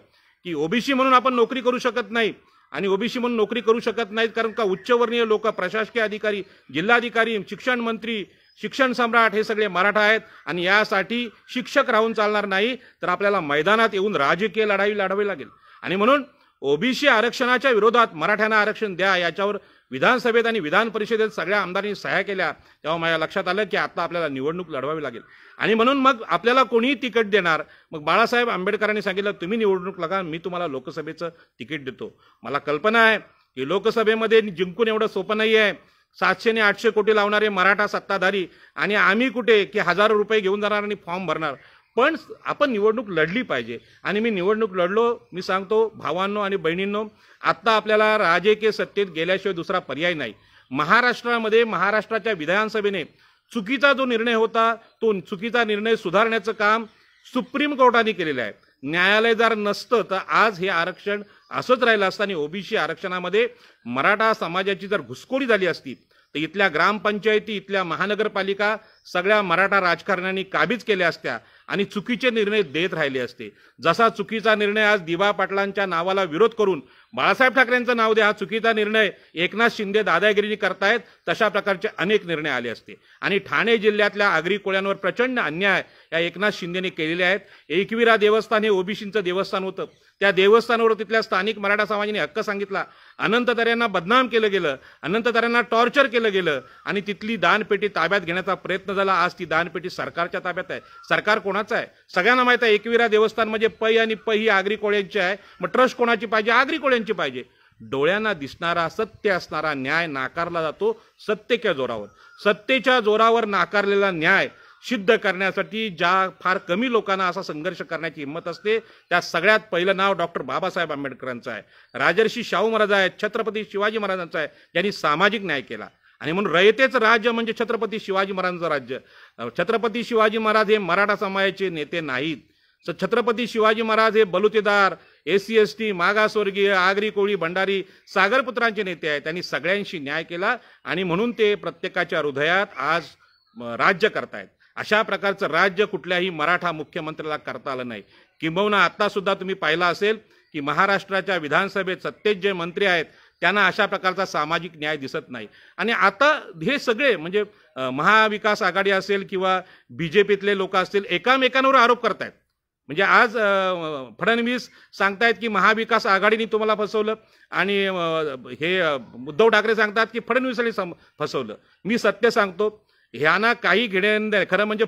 की ओबीसी म्हणून आपण नोकरी करू शकत नाही आणि ओबीसी म्हणून नोकरी करू शकत नाहीत कारण का उच्चवर्णीय लोक, प्रशासकीय अधिकारी, जिल्हाधिकारी, शिक्षण मंत्री, शिक्षण सम्राट हे सगळे मराठा आहेत आणि यासाठी शिक्षक राहून चालणार नाही, तर आपल्याला मैदानात येऊन राजकीय लढाई लढावी लागेल. आणि म्हणून ओबीसी आरक्षणाच्या विरोधात मराठ्यांना आरक्षण द्या याच्यावर विधानसभेत आणि विधान परिषदेत सगळ्या आमदारांनी सह्या केल्या. तेव्हा माझ्या लक्षात आलं की आता आपल्याला निवडणूक लढवावी लागेल आणि म्हणून मग आपल्याला कोणीही तिकीट देणार. मग बाळासाहेब आंबेडकरांनी सांगितलं तुम्ही निवडणूक लढा, मी तुम्हाला लोकसभेचं तिकीट देतो. मला कल्पना आहे की लोकसभेमध्ये जिंकून एवढं सोपं नाही आहे. 700 आणि 800 कोटी लावणारे मराठा सत्ताधारी आणि आम्ही कुठे की हजारो रुपये घेऊन जाणार आणि फॉर्म भरणार. पण आपण निवडणूक लढली पाहिजे आणि मी निवडणूक लढलो. मी सांगतो भावांनो आणि बहिणींनो, आत्ता आपल्याला राजकीय सत्तेत गेल्याशिवाय दुसरा पर्याय नाही. महाराष्ट्रामध्ये महाराष्ट्राच्या विधानसभेने चुकीचा जो निर्णय होता तो चुकीचा निर्णय सुधारण्याचं काम सुप्रीम कोर्टाने केलेलं आहे. न्यायालय जर नसतं तर आज हे आरक्षण असंच राहिलं असतं आणि ओबीसी आरक्षणामध्ये मराठा समाजाची जर घुसखोरी झाली असती तर इथल्या ग्रामपंचायती, इथल्या महानगरपालिका सगळ्या मराठा राजकारण्यांनी काबीज केल्या असत्या आणि चुकीचे निर्णय देत राहिले असते. जसा चुकीचा निर्णय आज दिबा पाटलांच्या नावाला विरोध करून बाळासाहेब ठाकरेंचं नाव द्या हा चुकीचा निर्णय एकनाथ शिंदे दादागिरीने करतायत, तशा प्रकारचे अनेक निर्णय आले असते. आणि ठाणे जिल्ह्यातल्या आगरी कोळ्यांवर प्रचंड अन्याय या एकनाथ शिंदेने केलेले आहेत. एकविरा देवस्थान हे ओबीसींचं देवस्थान होतं. त्या देवस्थानावर तिथल्या स्थानिक मराठा समाजाने हक्क सांगितला. अनंततऱ्यांना बदनाम केलं गेलं, अनंततऱ्यांना टॉर्चर केलं गेलं आणि तिथली दानपेटी ताब्यात घेण्याचा प्रयत्न झाला. आज ती दानपेटी सरकारच्या ताब्यात आहे. सरकार कोणाचं आहे सगळ्यांना माहित आहे. एकविरा देवस्थान म्हणजे पै आणि पै ही आगरी कोळ्यांची आहे. मग ट्रस्ट कोणाची पाहिजे? आगरी कोळ्यांची पाहिजे. डोळ्यांना दिसणारा सत्य असणारा न्याय नाकारला जातो सत्तेच्या जोरावर. सत्तेच्या जोरावर नाकारलेला न्याय सिद्ध करण्यासाठी ज्या फार कमी लोकांना असा संघर्ष करण्याची हिंमत असते त्या सगळ्यात पहिलं नाव डॉक्टर बाबासाहेब आंबेडकरांचं आहे. राजर्षी शाहू महाराज आहेत, छत्रपती शिवाजी महाराजांचं आहे, ज्यांनी सामाजिक न्याय केला. आणि म्हणून रयतेचं राज्य म्हणजे छत्रपती शिवाजी महाराजांचं राज्य. छत्रपती शिवाजी महाराज हे मराठा समाजाचे नेते नाहीत. छत्रपती शिवाजी महाराज हे बलुतेदार, SC ST, मागासवर्गीय, आगरी कोळी, भंडारी, सागरपुत्रांचे नेते आहेत. त्यांनी सगळ्यांशी न्याय केला आणि म्हणून ते प्रत्येकाच्या हृदयात आज राज्य करतायत. अशा प्रकारचं राज्य कुठल्याही मराठा मुख्यमंत्र्याला करता आलं नाही. किंबहुना आता सुद्धा तुम्ही पाहिलं असेल की महाराष्ट्राच्या विधानसभेत सत्तेत जे मंत्री आहेत त्यांना अशा प्रकारचा सामाजिक न्याय दिसत नाही. आणि आता हे सगळे म्हणजे महाविकास आघाडी असेल किंवा BJPतले लोक असतील एकामेकांवर आरोप करतायत. म्हणजे आज फडणवीस सांगतायत की महाविकास आघाडीने तुम्हाला फसवलं आणि हे उद्धव ठाकरे सांगतात की फडणवीसांनी फसवलं. मी सत्य सांगतो, ह्यांना काही घेणं नाही. खरं म्हणजे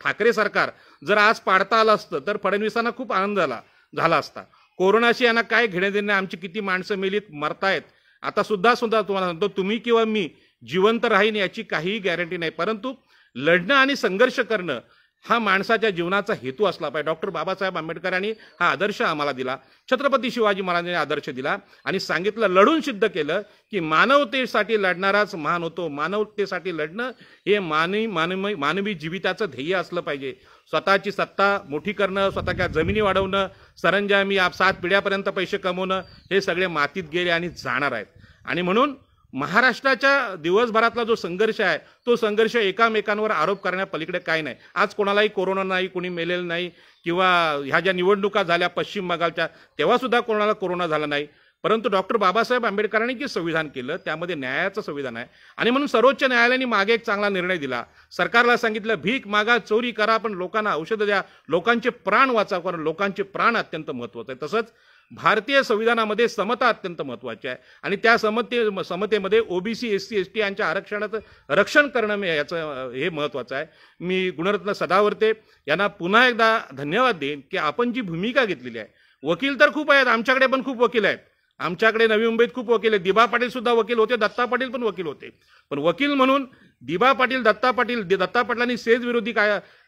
ठाकरे सरकार जर आज पाडता आलं असतं तर फडणवीसांना खूप आनंद झाला असता. कोरोनाशी यांना काय घेणं देणं, आमची किती माणसं मेलीत, मरतायत. आता सुद्धा तुम्हाला सांगतो, तुम्ही किंवा मी जिवंत राहीन याची काहीही गॅरंटी नाही. परंतु लढणं आणि संघर्ष करणं हा माणसाच्या जीवनाचा हेतू असला पाहिजे. डॉक्टर बाबासाहेब आंबेडकरांनी हा आदर्श आम्हाला दिला, छत्रपती शिवाजी महाराजांनी आदर्श दिला आणि सांगितलं, लढून सिद्ध केलं की मानवतेसाठी लढणाराच महान होतो. मानवतेसाठी लढणं हे मानवी जीविताचं ध्येय असलं पाहिजे. स्वतःची सत्ता मोठी करणं, स्वतःच्या जमिनी वाढवणं, सरंजामी 7 पिढ्यापर्यंत पैसे कमवणं हे सगळे मातीत गेले आणि जाणार आहेत. आणि म्हणून महाराष्ट्राच्या दिवसभरातला जो संघर्ष आहे तो संघर्ष एकामेकांवर आरोप करण्यापलीकडे काय नाही. आज कोणालाही कोरोना नाही, कोणी मेलेलं नाही किंवा ह्या ज्या निवडणुका झाल्या पश्चिम बंगालच्या तेव्हा सुद्धा कोणाला कोरोना झाला नाही. परंतु डॉक्टर बाबासाहेब आंबेडकरांनी जे संविधान केलं त्यामध्ये न्यायाचं संविधान आहे आणि म्हणून सर्वोच्च न्यायालयाने मागे एक चांगला निर्णय दिला. सरकारला सांगितलं भीक मागा, चोरी करा, पण लोकांना औषधं द्या, लोकांचे प्राण वाचवा, कारण लोकांचे प्राण अत्यंत महत्त्वाचे आहे. तसंच भारतीय संविधानामध्ये समता अत्यंत महत्त्वाची आहे आणि त्या समतेमध्ये OBC SC ST यांच्या आरक्षणाचं रक्षण करणं याचं हे महत्त्वाचं आहे. मी गुणरत्न सदावर्ते यांना पुन्हा एकदा धन्यवाद देईन की आपण जी भूमिका घेतलेली आहे. वकील तर खूप आहेत, आमच्याकडे पण खूप वकील आहेत. आमच्याकडे नवी मुंबईत खूप वकील आहेत. दिबा पाटील सुद्धा वकील होते, दत्ता पाटील पण वकील होते. पण वकील म्हणून दिबा पाटील, दत्ता पाटलांनी सेज विरोधी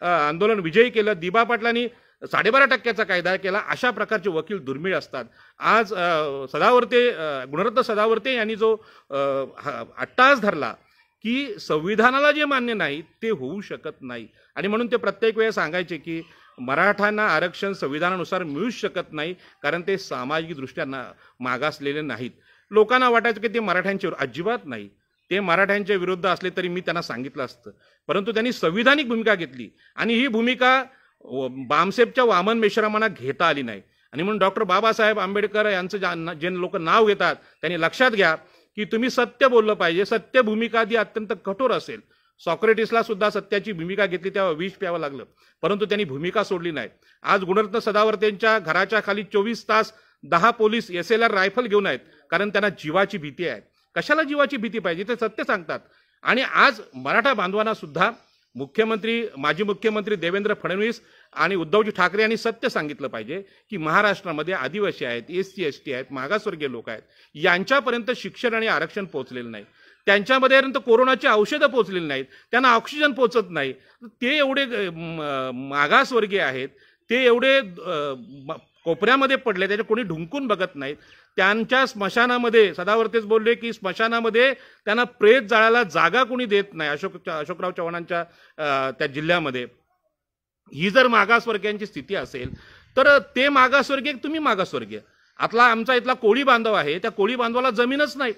आंदोलन विजयी केलं. दिबा पाटलांनी 12.5% कायदा केला. अशा प्रकारचे वकील दुर्मिळ असतात. आज गुणरत्न सदावर्ते यांनी जो अट्टास धरला की संविधानाला जे मान्य नाही ते होऊ शकत नाही. आणि म्हणून ते प्रत्येक वेळेस सांगायचे की मराठ्यांना आरक्षण संविधानानुसार मिळूच शकत नाही, कारण ते सामाजिकदृष्ट्या मागासलेले नाहीत. लोकांना वाटायचं की ते मराठ्यांच्या अजिबात नाही, ते मराठ्यांच्या विरुद्ध असले तरी मी त्यांना सांगितलं असतं, परंतु त्यांनी संविधानिक भूमिका घेतली आणि ही भूमिका बामसेबच्या वामन मेश्रामांना घेता आली नाही. आणि म्हणून डॉक्टर बाबासाहेब आंबेडकर यांचं जे लोक नाव घेतात त्यांनी लक्षात घ्या की तुम्ही सत्य बोललं पाहिजे. सत्य भूमिका ती अत्यंत कठोर असेल. सॉक्रेटिसला सुद्धा सत्याची भूमिका घेतली तेव्हा विष प्यावं लागलं, परंतु त्यांनी भूमिका सोडली नाही. आज गुणरत्न सदावर्तेंच्या घराच्या खाली 24 तास 10 पोलीस SLR रायफल घेऊन आहेत, कारण त्यांना जीवाची भीती आहे. कशाला जीवाची भीती पाहिजे ते सत्य सांगतात. आणि आज मराठा बांधवांना सुद्धा माजी मुख्यमंत्री देवेंद्र फडणवीस आणि उद्धवजी ठाकरे यांनी सत्य सांगितलं पाहिजे की महाराष्ट्रामध्ये आदिवासी आहेत, SC ST आहेत, मागासवर्गीय लोक आहेत, यांच्यापर्यंत शिक्षण आणि आरक्षण पोहोचलेलं नाही. त्यांच्यामध्ये कोरोनाची औषधं पोहोचलेली नाहीत, त्यांना ऑक्सिजन पोहोचत नाही. ते एवढे मागासवर्गीय आहेत, ते एवढे कोपऱ्यामध्ये पडले, त्याच्या कोणी ढुंकून बघत नाहीत. त्यांच्या स्मशानामध्ये सदावर्तेच बोलले की स्मशानामध्ये त्यांना प्रेत जाळायला जागा कोणी देत नाही अशोकराव चव्हाणांच्या त्या जिल्ह्यामध्ये. ही जर मागासवर्गीयांची स्थिती असेल तर ते मागासवर्गीय, तुम्ही मागासवर्गीय. आमचा इथला कोळी बांधव आहे, त्या कोळी बांधवाला जमीनच नाही,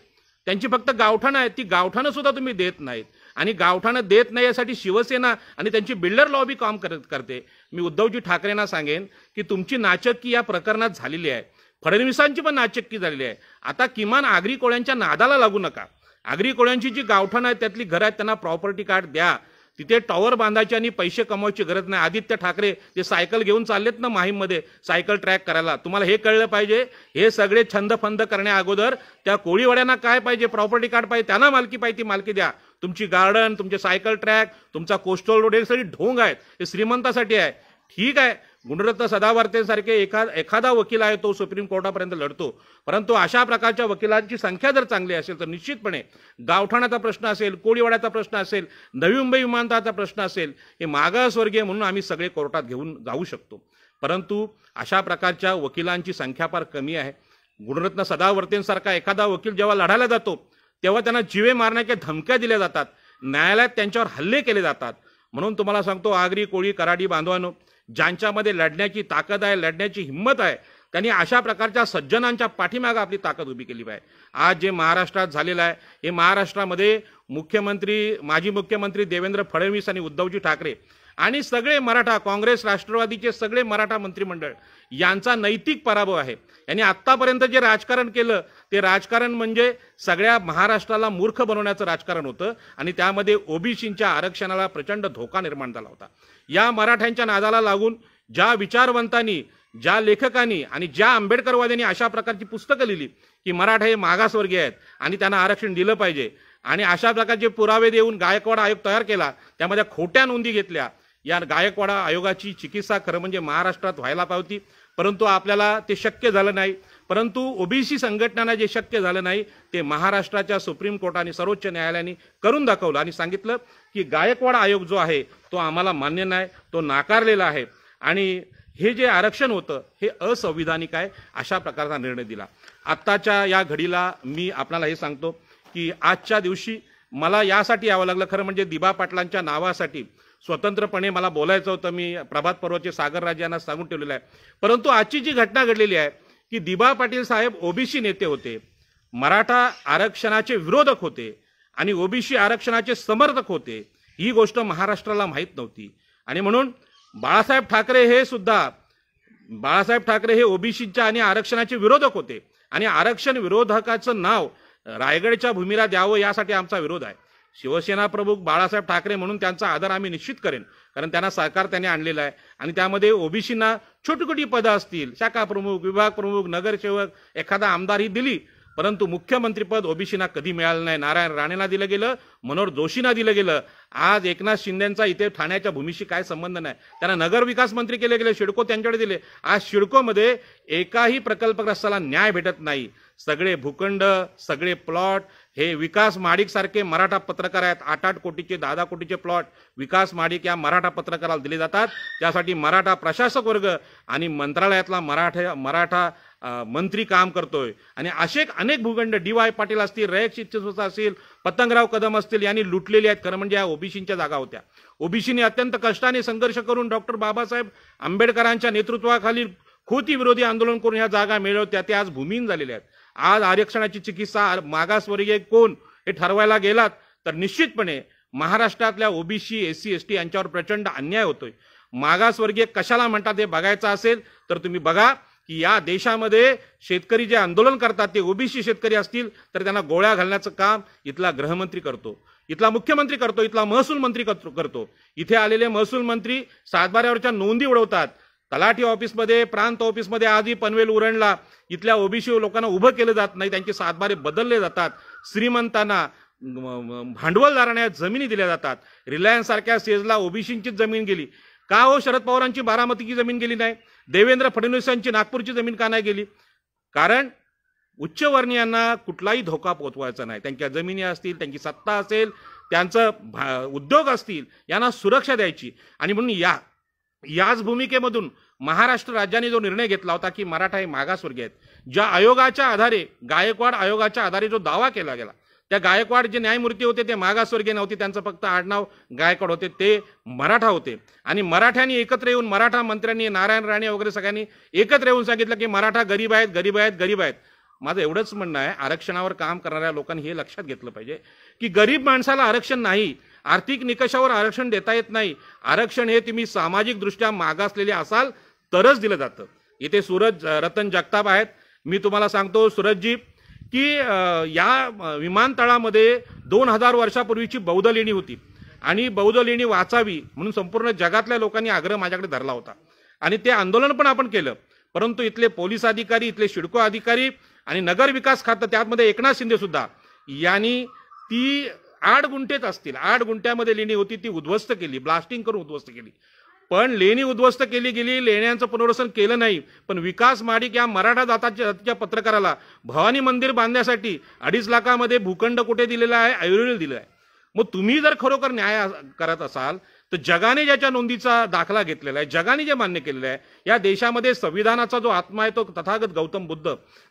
त्यांची फक्त गावठाणं आहेत, ती गावठाणं सुद्धा तुम्ही देत नाहीत. आणि गावठाणं देत नाही यासाठी शिवसेना आणि त्यांची बिल्डर लॉबी काम करते. मी उद्धवजी ठाकरेंना सांगेन की तुमची नाचक्की या प्रकरणात झालेली आहे, फडणवीसांची पण नाचक्की झालेली आहे. आता किमान आगरी कोळ्यांच्या नादाला लागू नका. आगरी कोळ्यांची जी गावठाणं आहेत त्यातली घरं आहेत त्यांना प्रॉपर्टी कार्ड द्या. तिथे टॉवर बांधायची आणि पैसे कमवायची गरज नाही. आदित्य ठाकरे जे सायकल घेऊन चाललेत ना माहीममध्ये सायकल ट्रॅक करायला, तुम्हाला हे कळलं पाहिजे, हे सगळे छंद फंद करण्या अगोदर त्या कोळीवाड्यांना काय पाहिजे, प्रॉपर्टी कार्ड पाहिजे, त्यांना मालकी पाहिजे, ती मालकी द्या. तुमची गार्डन, तुमचे सायकल ट्रॅक, तुमचा रोड हे सगळी ढोंग आहेत, हे श्रीमंतासाठी आहे. ठीक आहे, गुणरत्न सदावर्तेसारखे एखादा वकील आहे तो सुप्रीम कोर्टापर्यंत लढतो, परंतु अशा प्रकारच्या वकिलांची संख्या जर चांगली असेल तर निश्चितपणे गावठाणाचा प्रश्न असेल, कोळीवाड्याचा प्रश्न असेल, नवी मुंबई विमानतळाचा प्रश्न असेल, हे मागासवर्गीय म्हणून आम्ही सगळे कोर्टात घेऊन जाऊ शकतो. परंतु अशा प्रकारच्या वकिलांची संख्या फार कमी आहे. गुणरत्न सदावर्तेंसारखा एखादा वकील जेव्हा लढायला जातो तेव्हा त्यांना जीवे मारण्याच्या धमक्या दिल्या जातात, न्यायालयात त्यांच्यावर हल्ले केले जातात. म्हणून तुम्हाला सांगतो, आगरी कोळी कराडी बांधवांनो, ज्यांच्यामध्ये लढण्याची ताकद आहे, लढण्याची हिंमत आहे, त्यांनी अशा प्रकारच्या सज्जनांच्या पाठीमागे आपली ताकद उभी केली पाहिजे. आज जे महाराष्ट्रात झालेलं आहे, हे महाराष्ट्रामध्ये माजी मुख्यमंत्री देवेंद्र फडणवीस आणि उद्धवजी ठाकरे आणि सगळे मराठा, काँग्रेस राष्ट्रवादीचे सगळे मराठा मंत्रिमंडळ यांचा नैतिक पराभव आहे. यांनी आत्तापर्यंत जे राजकारण केलं ते राजकारण म्हणजे सगळ्या महाराष्ट्राला मूर्ख बनवण्याचं राजकारण होतं आणि त्यामध्ये ओबीसींच्या आरक्षणाला प्रचंड धोका निर्माण झाला होता. या मराठ्यांच्या नादाला लागून ज्या विचारवंतांनी, ज्या लेखकांनी आणि ज्या आंबेडकरवाद्यांनी अशा प्रकारची पुस्तकं लिहिली की मराठा हे मागासवर्गीय आहेत आणि त्यांना आरक्षण दिलं पाहिजे, आणि अशा प्रकारचे पुरावे देऊन गायकवाड आयोग तयार केला, त्यामध्ये खोट्या नोंदी घेतल्या. या गायकवाड आयोगाची चिकित्सा खरं म्हणजे महाराष्ट्रात व्हायला पाहिजे, परंतु आपल्याला ते शक्य झालं नाही. परंतु ओबीसी संघटनांना जे शक्य झालं नाही ते महाराष्ट्राच्या सुप्रीम कोर्टाने, सर्वोच्च न्यायालयाने करून दाखवलं आणि सांगितलं की गायकवाड आयोग जो आहे तो आम्हाला मान्य नाही, तो नाकारलेला आहे आणि हे जे आरक्षण होतं हे असंविधानिक आहे, अशा प्रकारचा निर्णय दिला. आत्ताच्या या घडीला मी आपल्याला हे सांगतो की आजच्या दिवशी मला यासाठी यावं लागलं, खरं म्हणजे दिबा पाटलांच्या नावासाठी स्वतंत्रपणे मला बोलायचं होतं. मी प्रभात पर्वचे सागरराज यांना सांगून ठेवलेलं आहे. परंतु आजची जी घटना घडलेली आहे की दिबा पाटील साहेब ओबीसी नेते होते, मराठा आरक्षणाचे विरोधक होते आणि ओबीसी आरक्षणाचे समर्थक होते, ही गोष्ट महाराष्ट्राला माहीत नव्हती. आणि म्हणून बाळासाहेब ठाकरे हे ओबीसीच्या आणि आरक्षणाचे विरोधक होते आणि आरक्षण विरोधकाचं नाव रायगडच्या भूमीला द्यावं यासाठी आमचा विरोध आहे. शिवसेना प्रमुख बाळासाहेब ठाकरे म्हणून त्यांचा आदर आम्ही निश्चित करेन, कारण त्यांना सरकार त्यांनी आणलेलं आहे आणि त्यामध्ये ओबीसींना छोटी छोटी पदं असतील, शाखा प्रमुख, विभाग प्रमुख, नगरसेवक, एखादा आमदार ही दिली, परंतु मुख्यमंत्रीपद ओबीसींना कधी मिळालं नाही. नारायण राणेंना दिलं गेलं, मनोहर जोशींना दिलं गेलं. आज एकनाथ शिंदेंचा इथे ठाण्याच्या भूमीशी काय संबंध नाही, त्यांना नगरविकास मंत्री केले गेले, सिडको त्यांच्याकडे दिले. आज सिडकोमध्ये एकाही प्रकल्पग्रस्ताला न्याय भेटत नाही. सगळे भूखंड, सगळे प्लॉट हे विकास महाडिक सारखे मराठा पत्रकार आहेत, 8-8 कोटीचे 10-10 कोटीचे प्लॉट विकास महाडिक या मराठा पत्रकाराला दिले जातात. त्यासाठी मराठा प्रशासक वर्ग आणि मंत्रालयातला मराठा मंत्री काम करतोय. आणि असे अनेक भूखंड DY पाटील असतील, रयत शिक्षक असतील, पतंगराव कदम असतील यांनी लुटलेली आहेत. खरं म्हणजे या ओबीसींच्या जागा होत्या. ओबीसीने अत्यंत कष्टाने संघर्ष करून डॉक्टर बाबासाहेब आंबेडकरांच्या नेतृत्वाखाली खोती विरोधी आंदोलन करून ह्या जागा मिळवत्या. त्या आज भूमिहीन झालेल्या आहेत. आज आरक्षणाची चिकित्सा मागासवर्गीय कोण हे ठरवायला गेलात तर निश्चितपणे महाराष्ट्रातल्या ओबीसी, SC, ST यांच्यावर प्रचंड अन्याय होतोय. मागासवर्गीय कशाला म्हणतात हे बघायचं असेल तर तुम्ही बघा की या देशामध्ये शेतकरी जे आंदोलन करतात ते ओबीसी शेतकरी असतील तर त्यांना गोळ्या घालण्याचं काम इथला गृहमंत्री करतो, इथला मुख्यमंत्री करतो, इथला महसूल मंत्री करतो. इथे आलेले महसूल मंत्री सातबाऱ्यावरच्या नोंदी उडवतात. तलाठी ऑफिसमध्ये, प्रांत ऑफिसमध्ये आजही पनवेल उरणला इथल्या ओबीसी लोकांना उभं केलं जात नाही. त्यांचे सातबारे बदलले जातात. श्रीमंतांना, भांडवलदारांना जमिनी दिल्या जातात. रिलायन्स सारख्या सेजला ओबीसींचीच जमीन गेली का हो? शरद पवारांची बारामतीची जमीन गेली नाही? देवेंद्र फडणवीसांची नागपूरची जमीन का नाही गेली? कारण उच्चवर्णीयांना कुठलाही धोका पोचवायचा नाही. त्यांच्या जमिनी असतील, त्यांची सत्ता असेल, त्यांचं उद्योग असतील, यांना सुरक्षा द्यायची. आणि म्हणून याच भूमिकेमधून महाराष्ट्र राज्याने जो निर्णय घेतला होता की मराठा हे मागासवर्गीय आहेत, ज्या आयोगाच्या आधारे, गायकवाड आयोगाच्या आधारे जो दावा केला गेला, त्या गायकवाड जे न्यायमूर्ती होते ते मागासवर्गीय नव्हते, त्यांचं फक्त आडनाव गायकवाड होते, ते मराठा होते. आणि मराठ्यांनी एकत्र येऊन, मराठा मंत्र्यांनी, नारायण राणे वगैरे सगळ्यांनी एकत्र येऊन सांगितलं की मराठा गरीब आहेत, गरीब आहेत, गरीब आहेत. माझं एवढंच म्हणणं आहे, आरक्षणावर काम करणाऱ्या लोकांनी हे लक्षात घेतलं पाहिजे की गरीब माणसाला आरक्षण नाही, आर्थिक निकषावर आरक्षण देता येत नाही. आरक्षण हे तुम्ही सामाजिक दृष्ट्या मागासलेले असाल तरच दिलं जातं. इथे सूरज रतन जगताप आहेत. मी तुम्हाला सांगतो सूरजजी की या विमानतळामध्ये 2000 वर्षापूर्वीची बौद्ध लेणी होती आणि बौद्ध लेणी वाचावी म्हणून संपूर्ण जगातल्या लोकांनी आग्रह माझ्याकडे धरला होता आणि ते आंदोलन पण आपण केलं. परंतु इथले पोलीस अधिकारी, इथले सिडको अधिकारी आणि नगर विकास खातं, त्यामध्ये एकनाथ शिंदे सुद्धा, यांनी ती 8 गुंठेच असतील, 8 गुंठ्यामध्ये लेणी होती, ती उद्ध्वस्त केली, ब्लास्टिंग करून उद्ध्वस्त केली. पण लेणी उद्ध्वस्त केली गेली, लेण्यांचं पुनर्वसन केलं नाही. पण विकास महाडिक या मराठा जातीच्या पत्रकाराला भवानी मंदिर बांधण्यासाठी 2.5 लाखामध्ये भूखंड कुठे दिलेला आहे? ऐरोलीला दिलं आहे. मग तुम्ही जर खरोखर न्याय करत असाल तर जगाने ज्याच्या नोंदीचा दाखला घेतलेला आहे, जगाने जे मान्य केलेलं आहे, या देशामध्ये संविधानाचा जो आत्मा आहे तो तथागत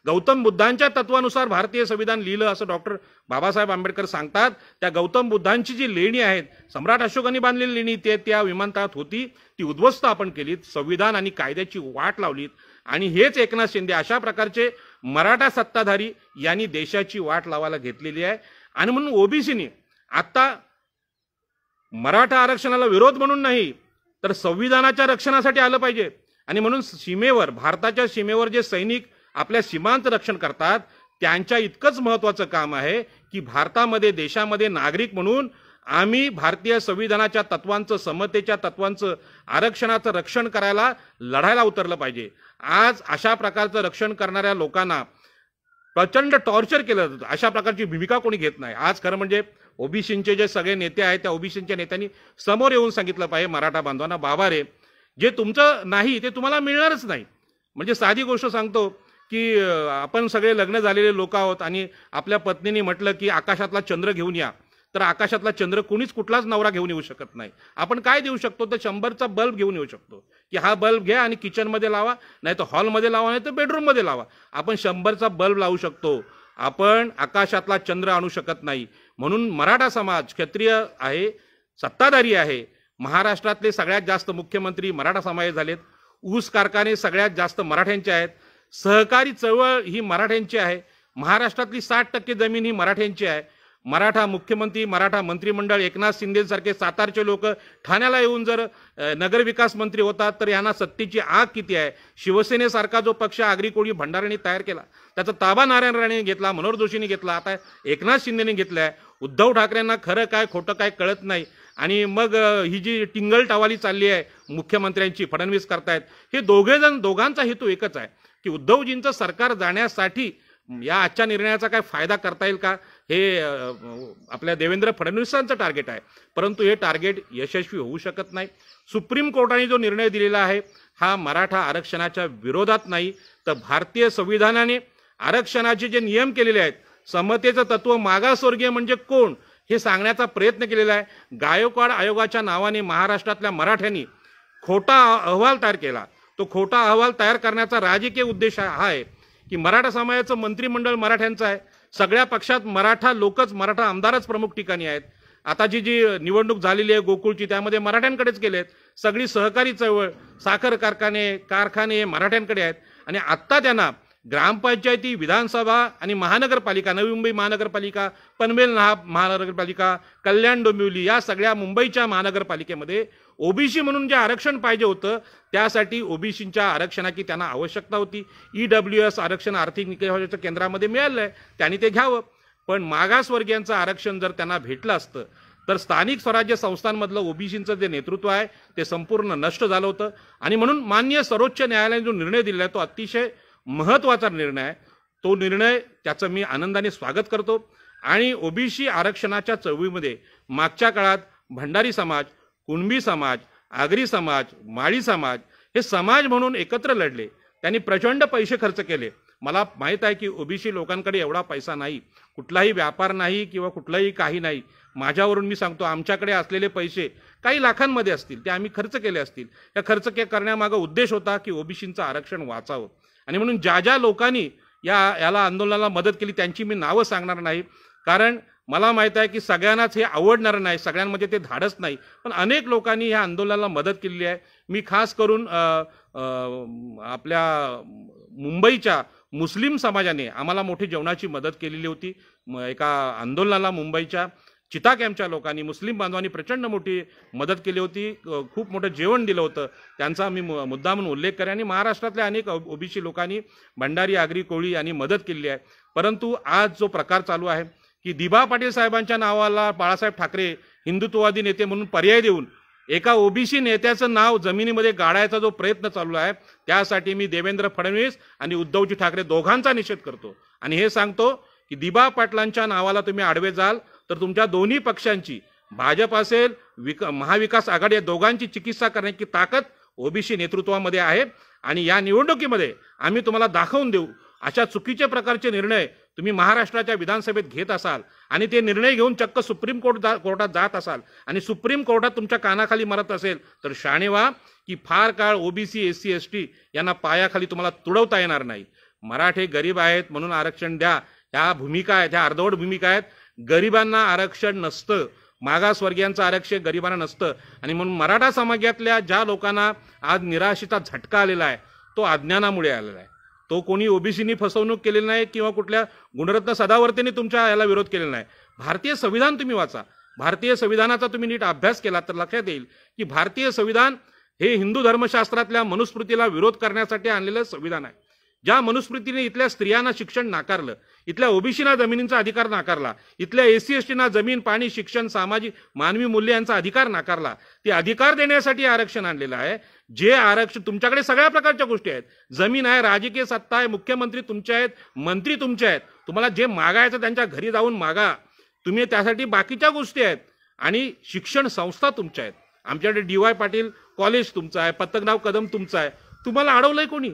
गौतम बुद्धांच्या तत्वानुसार भारतीय संविधान लिहिलं असं डॉक्टर बाबासाहेब आंबेडकर सांगतात. त्या गौतम बुद्धांची जी लेणी आहेत, सम्राट अशोकांनी बांधलेली लेणी, त्या विमानतळात होती, ती उद्ध्वस्त आपण केलीत, संविधान आणि कायद्याची वाट लावलीत. आणि हेच एकनाथ शिंदे अशा प्रकारचे मराठा सत्ताधारी यांनी देशाची वाट लावायला घेतलेली आहे. आणि म्हणून ओबीसीने आता मराठा आरक्षणाला विरोध म्हणून नाही तर संविधानाच्या रक्षणासाठी आलं पाहिजे. आणि म्हणून सीमेवर, भारताच्या सीमेवर जे सैनिक आपल्या सीमांचं रक्षण करतात, त्यांच्या इतकंच महत्वाचं काम आहे की भारतामध्ये, देशामध्ये नागरिक म्हणून आम्ही भारतीय संविधानाच्या तत्वांचं, समतेच्या तत्वांचं, आरक्षणाचं रक्षण करायला लढायला उतरलं पाहिजे. आज अशा प्रकारचं रक्षण करणाऱ्या लोकांना प्रचंड टॉर्चर केलं जातं. अशा प्रकारची भूमिका कोणी घेत नाही. आज खरं म्हणजे ओबीसींचे जे सगळे नेते आहेत, त्या ओबीसींच्या नेत्यांनी समोर येऊन सांगितलं पाहिजे मराठा बांधवांना, बाबा रे, जे तुमचं नाही ते तुम्हाला मिळणारच नाही. म्हणजे साधी गोष्ट सांगतो की आपण सगळे लग्न झालेले लोक आहोत आणि आपल्या पत्नीने म्हटलं की आकाशातला चंद्र घेऊन या, तर आकाशातला चंद्र कोणीच कुठलाच नवरा घेऊन येऊ शकत नाही. आपण काय देऊ शकतो? तर 100चा बल्ब घेऊन येऊ शकतो की हा बल्ब घ्या आणि किचनमध्ये लावा, नाही तर हॉलमध्ये लावा, नाही तर बेडरूममध्ये लावा. आपण 100चा बल्ब लावू शकतो, आपण आकाशातला चंद्र आणू शकत नाही. म्हणून मराठा समाज क्षत्रिय आहे, सत्ताधारी आहे. महाराष्ट्रातले सगळ्यात जास्त मुख्यमंत्री मराठा समाज झालेत. ऊस कारखाने सगळ्यात जास्त मराठ्यांचे आहेत. सहकारी चळवळ ही मराठ्यांची आहे. महाराष्ट्रातली 60% जमीन ही मराठ्यांची आहे. मराठा मुख्यमंत्री, मराठा मंत्रिमंडळ, एकनाथ शिंदेसारखे सातारचे लोक ठाण्याला येऊन जर नगरविकास मंत्री होतात तर यांना सत्तेची आग किती आहे. शिवसेनेसारखा जो पक्ष आगरी कोळी भंडाऱ्यांनी तयार केला, त्याचा ताबा नारायण राणेंनी घेतला, मनोहर जोशींनी घेतला, आता एकनाथ शिंदेने घेतलाय. उद्धव ठाकरेंना खरं काय खोटं काय कळत नाही. आणि मग ही जी टिंगल टावाली चालली आहे मुख्यमंत्र्यांची, फडणवीस करतायत, हे दोघांचा हेतू एकच आहे की उद्धवजींचं सरकार जाण्यासाठी या आजच्या निर्णयाचा काय फायदा करता येईल का, हे आपल्या देवेंद्र फडणवीसांचं टार्गेट आहे. परंतु हे टार्गेट यशस्वी होऊ शकत नाही. सुप्रीम कोर्टाने जो निर्णय दिलेला आहे हा मराठा आरक्षणाच्या विरोधात नाही, तर भारतीय संविधानाने आरक्षणाचे जे नियम केलेले आहेत समतेचं तत्व मागासवर्गीय म्हणजे कोण हे सांगण्याचा प्रयत्न केलेला आहे. गायकवाड आयोगाच्या नावाने महाराष्ट्रातल्या मराठ्यांनी खोटा अहवाल तयार केला. तो खोटा अहवाल तयार करण्याचा राजकीय उद्देश हा आहे की मराठा समाजाचं मंत्रिमंडळ मराठ्यांचं आहे. सगळ्या पक्षात मराठा लोकच, मराठा आमदारच प्रमुख ठिकाणी आहेत. आता जी निवडणूक झालेली आहे गोकुळची, त्यामध्ये मराठ्यांकडेच केलेत. सगळी सहकारी चळवळ, साखर कारखाने मराठ्यांकडे आहेत. आणि आत्ता त्यांना ग्रामपंचायती, विधानसभा आणि महानगरपालिका, नवी मुंबई महानगरपालिका, पनवेल महानगरपालिका, कल्याण डोंबिवली या सगळ्या मुंबईच्या महानगरपालिकेमध्ये ओबीसी म्हणून जे आरक्षण पाहिजे होतं त्यासाठी ओबीसीच्या आरक्षणाची त्यांना आवश्यकता होती. EWS आरक्षण आर्थिक निकषाच्या केंद्रामध्ये मिळालं आहे, त्यांनी ते घ्यावं. पण मागासवर्गीयांचं आरक्षण जर त्यांना भेटलं असतं तर स्थानिक स्वराज्य संस्थांमधलं ओबीसीचं जे नेतृत्व आहे ते संपूर्ण नष्ट झालं होतं. आणि म्हणून माननीय सर्वोच्च न्यायालयाने जो निर्णय दिला आहे तो अतिशय महत्त्वाचा निर्णय आहे. तो निर्णय त्याचं मी आनंदाने स्वागत करतो. आणि ओबीसी आरक्षणाच्या चळवळीमध्ये मागच्या काळात भंडारी समाज, कुणबी समाज, आगरी समाज, माळी समाज हे समाज म्हणून एकत्र लढले. त्यांनी प्रचंड पैसे खर्च केले. मला माहीत आहे की ओबीसी लोकांकडे एवढा पैसा नाही, कुठलाही व्यापार नाही किंवा कुठलाही काही नाही. माझ्यावरून मी सांगतो, आमच्याकडे असलेले पैसे काही लाखांमध्ये असतील, ते आम्ही खर्च केले असतील. या खर्च करण्यामागं उद्देश होता की ओबीसीचं आरक्षण वाचावं. आणि म्हणून ज्या ज्या लोकांनी याला आंदोलनाला मदत केली त्यांची मी नावं सांगणार नाही, कारण मला माहीत आहे की सगळ्यांनाच हे आवडणारं नाही, सगळ्यांमध्ये ते धाडस नाही. पण अनेक लोकांनी ह्या आंदोलनाला मदत केलेली आहे. मी खास करून आपल्या मुंबईच्या मुस्लिम समाजाने आम्हाला मोठी जेवणाची मदत केलेली होती. एका आंदोलनाला मुंबईच्या चिता कॅम्पच्या लोकांनी, मुस्लिम बांधवांनी प्रचंड मोठी मदत केली होती. खूप मोठं जेवण दिलं होतं, त्यांचा मी मुद्दा म्हणून उल्लेख करेन. आणि महाराष्ट्रातल्या अनेक ओबीसी लोकांनी, भंडारी, आगरी, कोळी यांनी मदत केलेली आहे. परंतु आज जो प्रकार चालू आहे की दिबा पाटील साहेबांच्या नावाला बाळासाहेब ठाकरे हिंदुत्ववादी नेते म्हणून पर्याय देऊन एका ओबीसी नेत्याचं नाव जमिनीमध्ये गाडायचा जो प्रयत्न चालू आहे त्यासाठी मी देवेंद्र फडणवीस आणि उद्धवजी ठाकरे दोघांचा निषेध करतो. आणि हे सांगतो की दिबा पाटलांच्या नावाला तुम्ही आडवे जाल तर तुमच्या दोन्ही पक्षांची, भाजप असेल, महाविकास आघाडी, या दोघांची चिकित्सा करण्याची ताकद ओबीसी नेतृत्वामध्ये आहे. आणि या निवडणुकीमध्ये आम्ही तुम्हाला दाखवून देऊ. अशा चुकीचे प्रकारचे निर्णय तुम्ही महाराष्ट्राच्या विधानसभेत घेत असाल आणि ते निर्णय घेऊन चक्क सुप्रीम कोर्टात जात असाल आणि सुप्रीम कोर्टात तुमच्या कानाखाली मरत असेल तर शाणे व्हा की फार काळ ओबीसी, SC, ST यांना पायाखाली तुम्हाला तुडवता येणार नाही. मराठे गरीब आहेत म्हणून आरक्षण द्या, ह्या भूमिका आहेत, ह्या अर्धवट भूमिका आहेत. गरिबांना आरक्षण नसतं, मागासवर्गीयांचं आरक्षण गरिबांना नसतं. आणि म्हणून मराठा समाजातल्या ज्या लोकांना आज निराशेचा झटका आलेला आहे तो अज्ञानामुळे आलेला आहे. तो कोणी ओबीसीनी फसवणूक केलेली नाही किंवा कुठल्या गुणरत्न सदावर्तेने तुमच्या याला विरोध केलेला नाही. भारतीय संविधान तुम्ही वाचा. भारतीय संविधानाचा तुम्ही नीट अभ्यास केला तर लक्षात येईल की भारतीय संविधान हे हिंदू धर्मशास्त्रातल्या मनुस्मृतीला विरोध करण्यासाठी आणलेलं संविधान आहे. ज्या मनुस्मृतीने इथल्या स्त्रियांना शिक्षण नाकारलं, इथल्या ओबीसीना जमिनींचा अधिकार नाकारला, इथल्या SC, STना जमीन, पाणी, शिक्षण, सामाजिक मानवी मूल्य यांचा अधिकार नाकारला, ते अधिकार देण्यासाठी आरक्षण आणलेलं आहे. जे आरक्षण, तुमच्याकडे सगळ्या प्रकारच्या गोष्टी आहेत, जमीन आहे, राजकीय सत्ता आहे, मुख्यमंत्री तुमचे आहेत, मंत्री तुमचे आहेत, तुम्हाला जे मागायचं त्यांच्या घरी जाऊन मागा, तुम्ही त्यासाठी बाकीच्या गोष्टी आहेत. आणि शिक्षण संस्था तुमच्या आहेत. आमच्याकडे DY पाटील कॉलेज तुमचं आहे, पतंगराव कदम तुमचं आहे. तुम्हाला अडवलंय कोणी?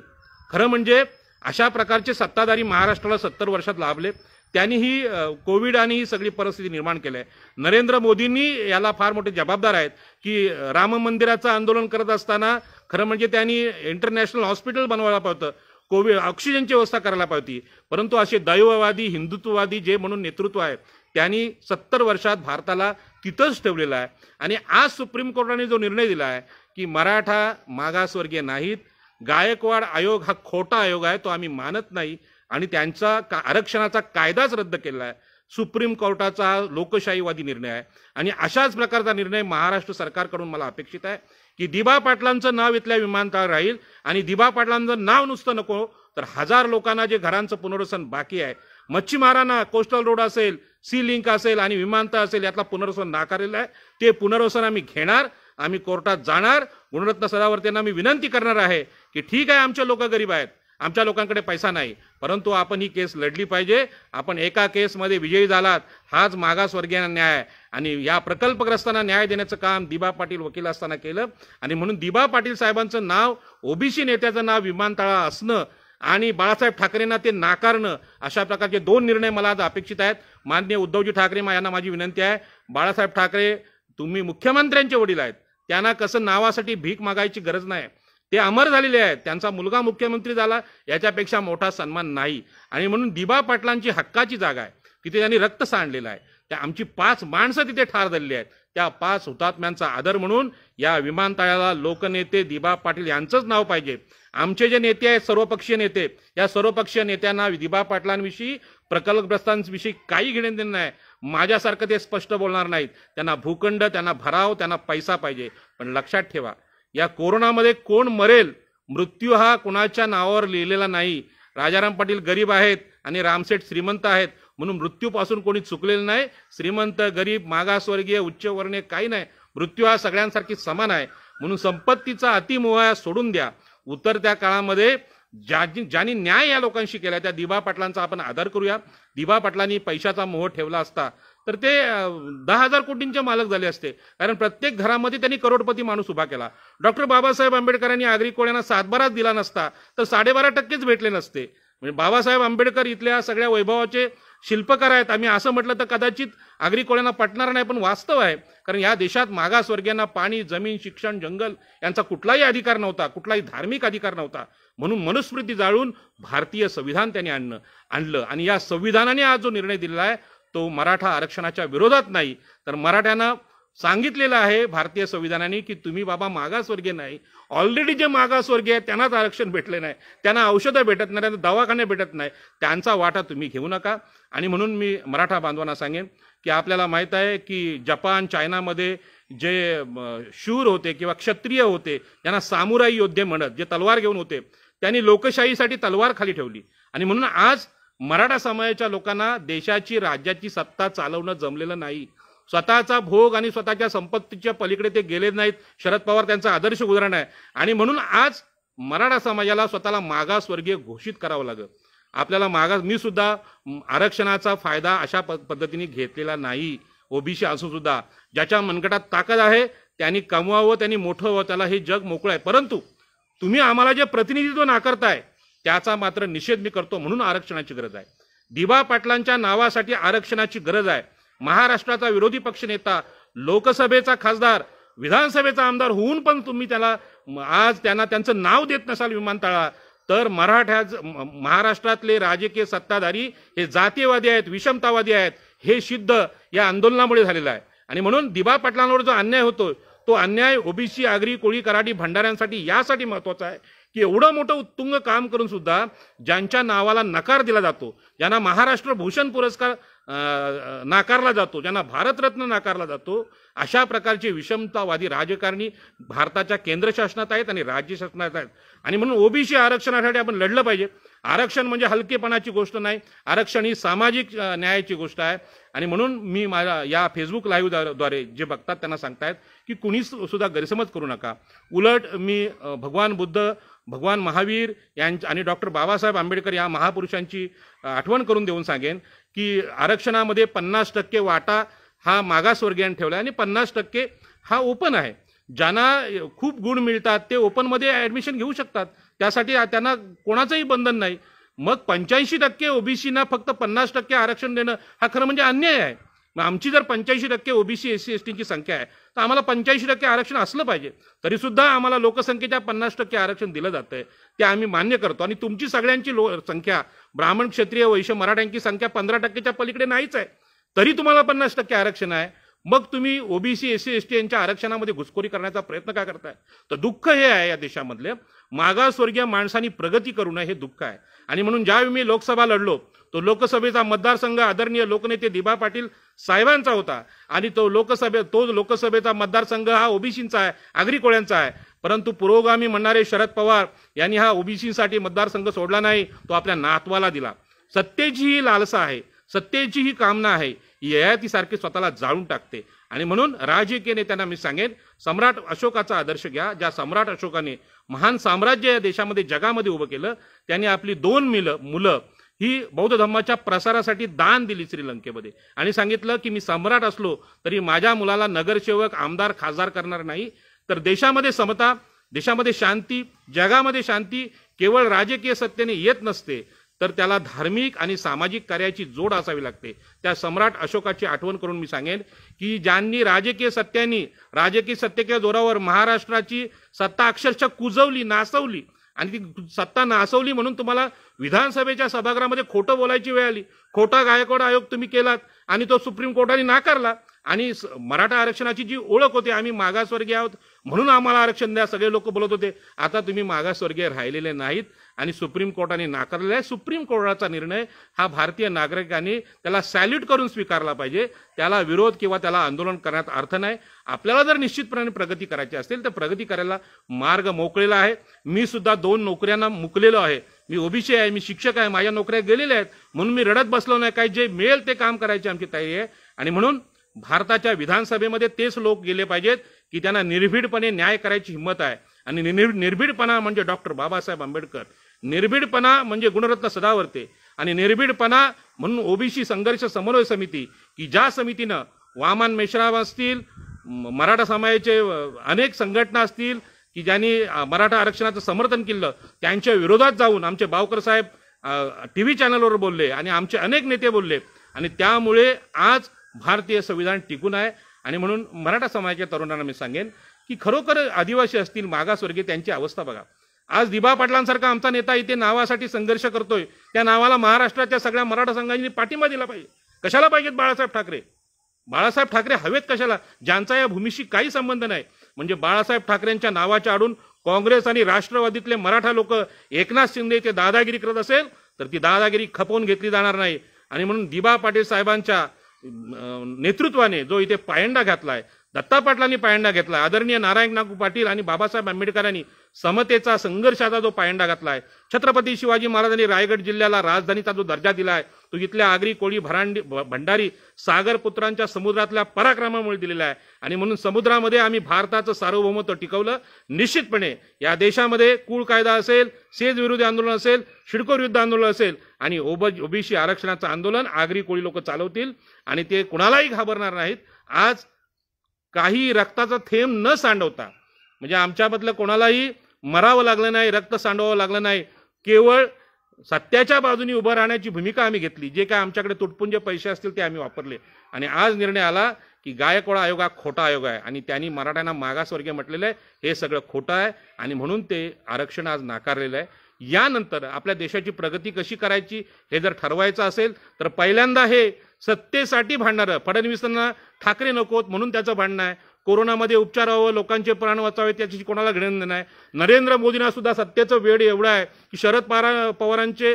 खरं म्हणजे अशा प्रकारचे सत्ताधारी महाराष्ट्राला 70 वर्षात लाभले. त्यांनी ही कोविड आणि ही सगळी परिस्थिती निर्माण केली आहे. नरेंद्र मोदींनी याला फार मोठे जबाबदार आहेत की राम मंदिराचं आंदोलन करत असताना खरं म्हणजे त्यांनी इंटरनॅशनल हॉस्पिटल बनवायला पाहिजे, कोविड ऑक्सिजनची व्यवस्था करायला पाहिजे. परंतु असे दैववादी, हिंदुत्ववादी जे म्हणून नेतृत्व आहे त्यांनी 70 वर्षात भारताला तिथंच ठेवलेलं आहे. आणि आज सुप्रीम कोर्टाने जो निर्णय दिला आहे की मराठा मागासवर्गीय नाहीत, गायकवाड आयोग हा खोटा आयोग आहे, तो आम्ही मानत नाही. आणि त्यांचा आरक्षणाचा कायदाच रद्द केला आहे. सुप्रीम कोर्टाचा लोकशाहीवादी निर्णय आहे. आणि अशाच प्रकारचा निर्णय महाराष्ट्र सरकारकडून मला अपेक्षित आहे की दिबा पाटलांचं नाव इथल्या विमानतळावर राहील. आणि दिबा पाटलांचं नाव नुसतं नको तर 1000 लोकांना जे घरांचं पुनर्वसन बाकी आहे, मच्छीमारांना कोस्टल रोड असेल, सी लिंक असेल आणि विमानतळ असेल, यातला पुनर्वसन नाकारलेलं आहे. ते पुनर्वसन आम्ही घेणार, आम्ही कोर्टात जाणार. गुणरत्न सदावर्तेंना मी विनंती करणार आहे की ठीक आहे, आमचे लोक गरीब आहेत, आमच्या लोकांकडे पैसा नाही, परंतु आपण ही केस लढली पाहिजे. आपण एका केसमध्ये विजयी झालात, हाच मागासवर्गीयांना न्याय. आणि या प्रकल्पग्रस्तांना न्याय देण्याचं काम दिबा पाटील वकील असताना केलं. आणि म्हणून दिबा पाटील साहेबांचं नाव, ओबीसी नेत्याचं नाव विमानतळा असणं आणि बाळासाहेब ठाकरेंना ते नाकारणं, अशा प्रकारचे 2 निर्णय मला आज अपेक्षित आहेत. माननीय उद्धवजी ठाकरे यांना माझी विनंती आहे, बाळासाहेब ठाकरे तुम्ही मुख्यमंत्र्यांचे वडील आहेत, त्यांना कसं नावासाठी भीक मागायची गरज नाही. ते अमर झालेले आहेत, त्यांचा मुलगा मुख्यमंत्री झाला याच्यापेक्षा मोठा सन्मान नाही. आणि म्हणून दिबा पाटलांची हक्काची जागा आहे, तिथे त्यांनी रक्त सांडलेलं आहे. त्या आमची 5 माणसं तिथे ठार झालेली आहेत. त्या 5 हुतात्म्यांचा आदर म्हणून या विमानतळाला लोकनेते दिबा पाटील यांचंच नाव पाहिजे. आमचे जे नेते आहेत सर्वपक्षीय नेते, या सर्वपक्षीय नेत्यांना दिबा पाटलांविषयी प्रकल्पग्रस्तांविषयी काही घेणं देणं नाही. माझ्यासारखं ते स्पष्ट बोलणार नाहीत. त्यांना भूखंड, त्यांना भराव, त्यांना पैसा पाहिजे. पण लक्षात ठेवा, या कोरोनामध्ये कोण मरेल, मृत्यू हा कुणाच्या नावावर लिहिलेला नाही. राजाराम पाटील गरीब आहेत आणि रामसेठ श्रीमंत आहेत, म्हणून मृत्यूपासून कोणी चुकलेलं नाही. श्रीमंत, गरीब, मागासवर्गीय, उच्चवर्णीय काही नाही. मृत्यू हा सगळ्यांसारखी समान आहे. म्हणून संपत्तीचा अतिमोह सोडून द्या. उतरत्या काळामध्ये ज्यांनी न्याय या लोकांशी केला त्या दिबा पाटलांचा आपण आदर करूया. दिबा पाटलांनी पैशाचा मोह ठेवला असता तर ते 10,000 कोटींचे मालक झाले असते, कारण प्रत्येक घरामध्ये त्यांनी करोडपती माणूस उभा केला. डॉक्टर बाबासाहेब आंबेडकरांनी आगरी कोळ्यांना 7/12 दिला नसता तर 12.5% भेटले नसते. म्हणजे बाबासाहेब आंबेडकर इथल्या सगळ्या वैभवाचे शिल्पकार आहेत. आम्ही असं म्हटलं तर कदाचित आगरी कोळ्यांना पटणार नाही, पण वास्तव आहे. कारण या देशात मागासवर्गीयांना पाणी, जमीन, शिक्षण, जंगल यांचा कुठलाही अधिकार नव्हता, कुठलाही धार्मिक अधिकार नव्हता. म्हणून मनुस्मृती जाळून भारतीय संविधान त्यांनी आणलं आणि या संविधानाने आज जो निर्णय दिलेला आहे तो मराठा आरक्षणाच्या विरोधात नाही, तर मराठ्यांना सांगितलेलं आहे भारतीय संविधानाने की तुम्ही बाबा मागासवर्गीय नाही, ऑलरेडी जे मागासवर्गीय आहेत त्यांनाच आरक्षण भेटले नाही, त्यांना औषधं भेटत नाही, त्यांना दवाखाने भेटत नाही, त्यांचा वाटा तुम्ही घेऊ नका. आणि म्हणून मी मराठा बांधवांना सांगेन की आपल्याला माहीत आहे की जपान, चायनामध्ये जे शूर होते किंवा क्षत्रिय होते, यांना सामुराई योद्धे म्हणत, जे तलवार घेऊन होते, त्यांनी लोकशाहीसाठी तलवार खाली ठेवली. आणि म्हणून आज मराठा समाजाच्या लोकांना देशाची, राज्याची सत्ता चालवणं जमलेलं नाही. स्वतःचा भोग आणि स्वतःच्या संपत्तीच्या पलीकडे ते गेले नाहीत. शरद पवार त्यांचा आदर्श उदाहरण आहे. आणि म्हणून आज मराठा समाजाला स्वतःला मागासवर्गीय घोषित करावं लागलं. आपल्याला मी सुद्धा आरक्षणाचा फायदा अशा पद्धतीने घेतलेला नाही. ओबीसी असून सुद्धा ज्याच्या मनगटात ताकद आहे त्यांनी कमवावं, त्यांनी मोठं व्हावं, त्याला हे जग मोकळं आहे. परंतु तुम्ही आम्हाला जे प्रतिनिधित्व नाकारताय त्याचा मात्र निषेध मी करतो. म्हणून आरक्षणाची गरज आहे. दिबा पाटलांच्या नावासाठी आरक्षणाची गरज आहे. महाराष्ट्राचा विरोधी पक्षनेता, लोकसभेचा खासदार, विधानसभेचा आमदार होऊन पण तुम्ही त्यांना त्यांचं नाव देत नसाल विमानतळाला, तर महाराष्ट्रातले राजकीय सत्ताधारी हे जातीयवादी आहेत, विषमतावादी आहेत, हे सिद्ध या आंदोलनामुळे झालेलं आहे. आणि म्हणून दिबा पाटलांवर जो अन्याय होतो तो अन्याय ओबीसी, आगरी, कोळी, कराडी, भंडाऱ्यांसाठी यासाठी महत्वाचा आहे की एवढं मोठं उत्तुंग काम करून सुद्धा ज्यांच्या नावाला नकार दिला जातो, ज्यांना महाराष्ट्र भूषण पुरस्कार नाकारला जातो, ज्यांना भारतरत्न नाकारला जातो, अशा प्रकारचे विषमतावादी राजकारणी भारताच्या केंद्र शासनात आहेत आणि राज्य शासनात आहेत. आणि म्हणून ओबीसी आरक्षणासाठी आपण लढलं पाहिजे. आरक्षण म्हणजे हलकेपणाची गोष्ट नाही, आरक्षण ही सामाजिक न्यायाची गोष्ट आहे. आणि म्हणून मी माझ्या या फेसबुक लाईव्हद्वारे जे बघतात त्यांना सांगतायत की कुणी सुद्धा गैरसमज करू नका. उलट मी भगवान बुद्ध, भगवान महावीर आणि डॉक्टर बाबासाहेब आंबेडकर या महापुरुषांची आठवण करून देऊन सांगेन की आरक्षणामध्ये 50% वाटा हा मागासवर्गीयांनी ठेवला आणि 50% हा ओपन आहे. ज्यांना खूप गुण मिळतात ते ओपनमध्ये ॲडमिशन घेऊ शकतात, त्यासाठी त्यांना कोणाचंही बंधन नाही. मग 85% ओबीसीना फक्त 50% आरक्षण देणं हा खरं म्हणजे अन्याय आहे. मग आमची जर 85% ओबीसी, एससी, एसटीची संख्या आहे तर आम्हाला 85% आरक्षण असलं पाहिजे. तरी सुद्धा आम्हाला लोकसंख्येच्या 50% आरक्षण दिलं जातंय, ते आम्ही मान्य करतो. आणि तुमची सगळ्यांची संख्या, ब्राह्मण, क्षत्रिय, वैश्य, मराठ्यांची संख्या 15%च्या पलीकडे नाहीच आहे, तरी तुम्हाला 50% आरक्षण आहे. मग तुम्ही ओबीसी, एससी, एसटी यांच्या आरक्षणामध्ये घुसखोरी करण्याचा प्रयत्न का करताय? तर दुःख हे आहे या देशामधले मागासवर्गीय माणसांनी प्रगती करू नये, हे दुःख आहे. आणि म्हणून ज्यावेळी मी लोकसभा लढलो तो लोकसभेचा मतदारसंघ आदरणीय लोकनेते दिबा पाटील साहेबांचा होता आणि तो लोकसभेचा मतदारसंघ हा ओबीसींचा आहे, आगरी कोळ्यांचा आहे. परंतु पुरोगामी म्हणणारे शरद पवार यांनी हा ओबीसीसाठी मतदारसंघ सोडला नाही, तो आपल्या नातवाला दिला. सत्तेची ही लालसा आहे, सत्तेची ही कामना आहे, ययातीसारखे स्वतःला जाळून टाकते. आणि म्हणून राजकीय नेत्यांना मी सांगेन, सम्राट अशोकाचा आदर्श घ्या. ज्या सम्राट अशोकाने महान साम्राज्य या देशामध्ये, जगामध्ये उभं केलं, त्यांनी आपली 2 मुलं ही बौद्ध धर्माच्या प्रसारासाठी दान दिली श्रीलंकेमध्ये आणि सांगितलं की मी सम्राट असलो तरी माझ्या मुलाला नगरसेवक, आमदार, खासदार करणार नाही. तर देशामध्ये समता, देशामध्ये शांती, जगामध्ये शांती केवळ राजकीय सत्तेने येत नसते, तर त्याला धार्मिक आणि सामाजिक कार्याची जोड असावी लागते. त्या सम्राट अशोकाची आठवण करून मी सांगेन की ज्यांनी राजकीय सत्तेच्या जोरावर महाराष्ट्राची सत्ता अक्षरशः कुजवली, नासवली, आणि ती सत्ता नासवली म्हणून तुम्हाला विधानसभेच्या सभागृहामध्ये खोटं बोलायची वेळ आली. खोटा गायकवाड आयोग तुम्ही केलात आणि तो सुप्रीम कोर्टाने नाकारला. आणि मराठा आरक्षणाची जी ओळख होती, आम्ही मागासवर्गीय आहोत म्हणून आम्हाला आरक्षण द्या, सगळे लोक बोलत होते. आता तुम्ही मागासवर्गीय राहिलेले नाहीत आणि सुप्रीम कोर्टाने नाकारलेला आहे. सुप्रीम कोर्टाचा निर्णय हा भारतीय नागरिकांनी त्याला सॅल्यूट करून स्वीकारला पाहिजे. त्याला विरोध किंवा त्याला आंदोलन करण्यात अर्थ नाही. आपल्याला जर निश्चितपणे प्रगती करायची असेल तर प्रगती करायला मार्ग मोकळेला आहे. मी सुद्धा 2 नोकऱ्यांना मुकलेलो आहे. मी ओबीसी आहे, मी शिक्षक आहे, माझ्या नोकऱ्या गेलेल्या आहेत, म्हणून मी रडत बसलो नाही. काय जे मिळेल ते काम करायची आमची तयारी आहे. आणि म्हणून भारताच्या विधानसभेमध्ये तेच लोक गेले पाहिजेत की त्यांना निर्भीडपणे न्याय करायची हिंमत आहे. आणि निर्भीडपणा म्हणजे डॉक्टर बाबासाहेब आंबेडकर, निर्भीडपणा म्हणजे गुणरत्न सदावर्ते, आणि निर्भीडपणा म्हणून ओबीसी संघर्ष समन्वय समिती, की ज्या समितीनं वामन मेश्राम असतील, मराठा समाजाचे अनेक संघटना असतील की ज्यांनी मराठा आरक्षणाचं समर्थन केलं, त्यांच्या विरोधात जाऊन आमचे बावकर साहेब टीव्ही चॅनलवर बोलले आणि आमचे अनेक नेते बोलले. आणि त्यामुळे आज भारतीय संविधान टिकून आहे. आणि म्हणून मराठा समाजाच्या तरुणांना मी सांगेन की खरोखर आदिवासी असतील, मागासवर्गीय, त्यांची अवस्था बघा. आज दिबा पाटलांसारखा आमचा नेता इथे नावासाठी संघर्ष करतोय. त्या नावाला महाराष्ट्राच्या सगळ्या मराठा संघांनी पाठिंबा दिला पाहिजे. कशाला पाहिजेत बाळासाहेब ठाकरे? बाळासाहेब ठाकरे हवेत कशाला, ज्यांचा या भूमीशी काही संबंध नाही. म्हणजे बाळासाहेब ठाकरेंच्या नावाच्या आडून काँग्रेस आणि राष्ट्रवादीतले मराठा लोक एकनाथ शिंदे ते दादागिरी करत असेल तर ती दादागिरी खपवून घेतली जाणार नाही. आणि म्हणून दिबा पाटील साहेबांच्या नेतृत्वाने जो इथे पायंडा घातलाय, दत्ता पाटलांनी पायंडा घेतला, आदरणीय नारायण नागू पाटील आणि बाबासाहेब आंबेडकरांनी समतेचा संघर्षाचा जो पायंडा घातलाय, छत्रपती शिवाजी महाराजांनी रायगड जिल्ह्याला राजधानीचा जो दर्जा दिलाय तो इथल्या आगरी, कोळी, भंडारी, सागरपुत्रांच्या समुद्रातल्या पराक्रमामुळे दिलेला आहे. आणि म्हणून समुद्रामध्ये आम्ही भारताचं सार्वभौमत्व टिकवलं. निश्चितपणे या देशामध्ये कुळ कायदा असेल, सेज विरोधी आंदोलन असेल, सिडको विरुद्ध आंदोलन असेल आणि ओबीसी आरक्षणाचं आंदोलन आगरी कोळी लोक चालवतील आणि ते कुणालाही घाबरणार नाहीत. आज काही रक्ताचा थेंब न सांडवता, म्हणजे आमच्याबद्दल कोणालाही मरावं लागलं नाही, रक्त सांडवावं लागलं नाही. केवळ सत्याच्या बाजूने उभं राहण्याची भूमिका आम्ही घेतली. जे काय आमच्याकडे तुटपुंजे पैसे असतील ते आम्ही वापरले. आणि आज निर्णय आला की गायकवाड आयोग हा खोटा आयोग आहे आणि त्यांनी मराठ्यांना मागासवर्गीय म्हटलेलं आहे. हे सगळं खोटं आहे आणि म्हणून ते आरक्षण आज नाकारलेलं आहे. यानंतर आपल्या देशाची प्रगती कशी करायची हे जर ठरवायचं असेल तर पहिल्यांदा हे सत्तेसाठी भांडणारं, फडणवीसांना ठाकरे नकोत म्हणून त्याचं भांडणं आहे. कोरोनामध्ये उपचार व्हावं, लोकांचे प्राण वाचावेत याची कोणाला घेणं नाही. नरेंद्र मोदींना सुद्धा सत्तेचं वेळ एवढं आहे की शरद पवारांचे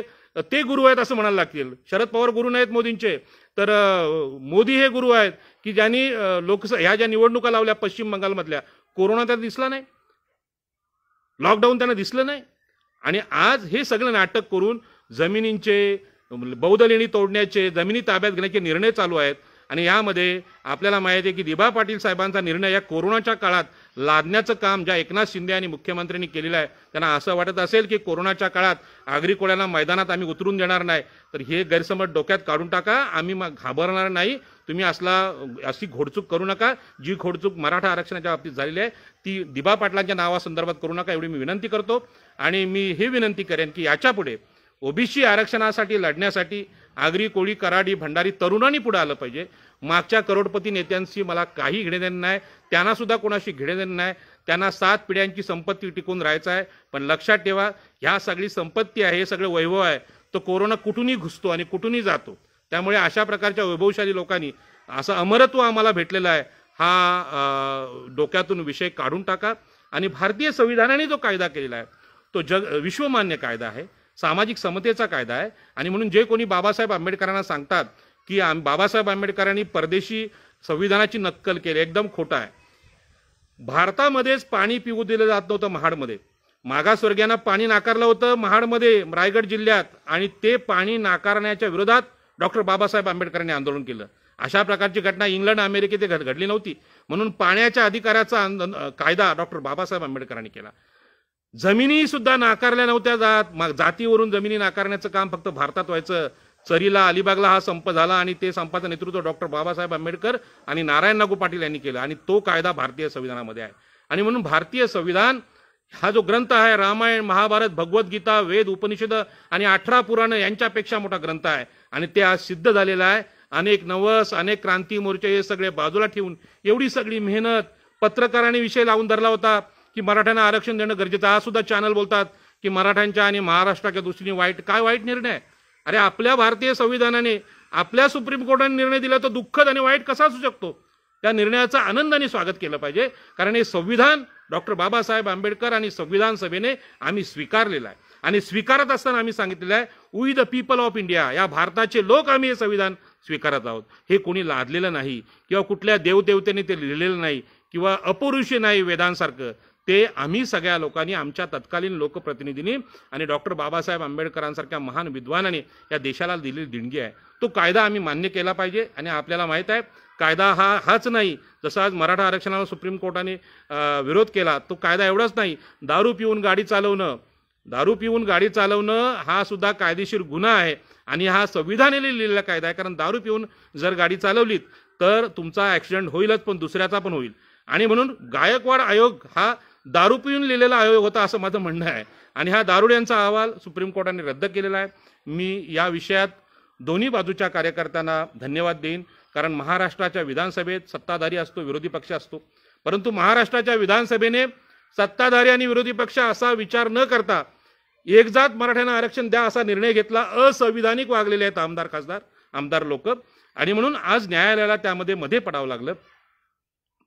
ते गुरु आहेत असं म्हणायला लागतील. शरद पवार गुरु नाहीत मोदींचे, तर मोदी हे गुरु आहेत की ज्यांनी ह्या ज्या निवडणुका लावल्या पश्चिम बंगालमधल्या, कोरोना त्यात दिसला नाही, लॉकडाऊन त्यांना दिसलं नाही. आणि आज हे सगळं नाटक करून जमिनींचे, बौद्ध लेणी तोडण्याचे, जमिनी ताब्यात घेण्याचे निर्णय चालू आहेत. आणि यामध्ये आपल्याला माहिती आहे की दिबा पाटील साहेबांचा निर्णय या कोरोनाच्या काळात लादण्याचं काम ज्या एकनाथ शिंदे आणि मुख्यमंत्र्यांनी केलेलं आहे, त्यांना असं वाटत असेल की कोरोनाच्या काळात आगरी कोळ्यांना मैदानात आम्ही उतरून देणार नाही, तर हे गैरसमज डोक्यात काढून टाका. आम्ही घाबरणार नाही. तुम्ही अशी घोडचूक करू नका. जी घोडचूक मराठा आरक्षणाच्या बाबतीत झालेली आहे ती दिबा पाटलांच्या नावासंदर्भात करू नका, एवढी मी विनंती करतो. आणि मी हे विनंती करेन की याच्यापुढे ओबीसी आरक्षणासाठी लढण्यासाठी आगरी, कोळी, कराडी, भंडारी तरुणांनी पुढे आलं पाहिजे. मागच्या करोडपती नेत्यांशी मला काही घेणेदेणे नाही, त्यांना सुद्धा कोणाशी घेणेदेणे नाही. त्यांना 7 पिढ्यांची संपत्ती टिकून राहायचं आहे. पण लक्षात ठेवा, ह्या सगळी संपत्ती आहे, हे सगळं वैभव आहे, तो कोरोना कुठूनही घुसतो आणि कुठूनही जातो. त्यामुळे अशा प्रकारच्या वैभवशाली लोकांनी असं अमरत्व आम्हाला भेटलेलं आहे हा डोक्यातून विषय काढून टाका. आणि भारतीय संविधानाने जो कायदा केलेला आहे तो विश्वमान्य कायदा आहे, सामाजिक समतेचा कायदा आहे. आणि म्हणून जे कोणी बाबासाहेब आंबेडकरांना सांगतात की बाबासाहेब आंबेडकरांनी परदेशी संविधानाची नक्कल केली, एकदम खोटं आहे. भारतामध्येच पाणी पिऊ दिलं जात नव्हतं महाडमध्ये. मागासवर्गीयांना पाणी नाकारलं होतं महाडमध्ये, रायगड जिल्ह्यात, आणि ते पाणी नाकारण्याच्या विरोधात डॉक्टर बाबासाहेब आंबेडकरांनी आंदोलन केलं. अशा प्रकारची घटना इंग्लंड, अमेरिकेत घडली नव्हती. म्हणून पाण्याच्या अधिकाराचा कायदा डॉक्टर बाबासाहेब आंबेडकरांनी केला. जमिनी सुद्धा नाकारल्या नव्हत्या जात. जातीवरून जमिनी नाकारण्याचं काम फक्त भारतात व्हायचं. चरीला, अलिबागला हा संप झाला आणि ते संपाचं नेतृत्व डॉक्टर बाबासाहेब आंबेडकर आणि नारायण नागू पाटील यांनी केलं. आणि तो कायदा भारतीय संविधानामध्ये आहे. आणि म्हणून भारतीय संविधान हा जो ग्रंथ आहे रामायण, महाभारत, भगवद्गीता, वेद, उपनिषद आणि 18 पुराण यांच्यापेक्षा मोठा ग्रंथ आहे आणि ते आज सिद्ध झालेलं आहे. अनेक नवस, अनेक क्रांती मोर्चे हे सगळे बाजूला ठेवून एवढी सगळी मेहनत, पत्रकारांनी विषय लावून धरला होता की मराठ्यांना आरक्षण देणं गरजेचं. आज सुद्धा चॅनल बोलतात की मराठ्यांच्या आणि महाराष्ट्राच्या दृष्टीने वाईट. काय वाईट निर्णय? अरे आपल्या भारतीय संविधानाने, आपल्या सुप्रीम कोर्टाने निर्णय दिला तर दुःखद आणि वाईट कसा असू शकतो? त्या निर्णयाचं आनंदाने स्वागत केलं पाहिजे, कारण हे संविधान डॉक्टर बाबासाहेब आंबेडकर आणि संविधान सभेने आम्ही स्वीकारलेलं आहे. आणि स्वीकारत असताना आम्ही सांगितलेलं आहे, we the people of India, या भारताचे लोक आम्ही हे संविधान स्वीकारत आहोत. हे कोणी लादलेलं नाही किंवा कुठल्या देवदेवतेने ते लिहिलेलं नाही किंवा अपौरुषी नाही वेदांसारखं. ते आम्ही सगळ्या लोकांनी, आमच्या तत्कालीन लोकप्रतिनिधींनी आणि डॉक्टर बाबासाहेब आंबेडकरांसारख्या महान विद्वानाने या देशाला दिलेली देणगी आहे. तो कायदा आम्ही मान्य केला पाहिजे. आणि आपल्याला माहीत आहे, कायदा हाच नाही. जसं आज मराठा आरक्षणाला सुप्रीम कोर्टाने विरोध केला, तो कायदा एवढाच नाही. दारू पिऊन गाडी चालवणं हा सुद्धा कायदेशीर गुन्हा आहे आणि हा संविधानाने लिहिलेला कायदा आहे. कारण दारू पिऊन जर गाडी चालवलीत तर तुमचा ॲक्सिडेंट होईलच, पण दुसऱ्याचा पण होईल. आणि म्हणून गायकवाड आयोग हा दारू पिऊन लिहिलेला आयोग होता असं माझं म्हणणं आहे. आणि हा दारुड्यांचा अहवाल सुप्रीम कोर्टाने रद्द केलेला आहे. मी या विषयात दोन्ही बाजूच्या कार्यकर्त्यांना धन्यवाद देईन, कारण महाराष्ट्राच्या विधानसभेत सत्ताधारी असतो, विरोधी पक्ष असतो. परंतु महाराष्ट्राच्या विधानसभेने सत्ताधारी आणि विरोधी पक्ष असा विचार न करता एकजात मराठ्यांना आरक्षण द्या असा निर्णय घेतला. असंविधानिक वागलेले आहेत आमदार, खासदार, आमदार लोक. आणि म्हणून आज न्यायालयाला त्यामध्ये मध्ये पडावं लागलं.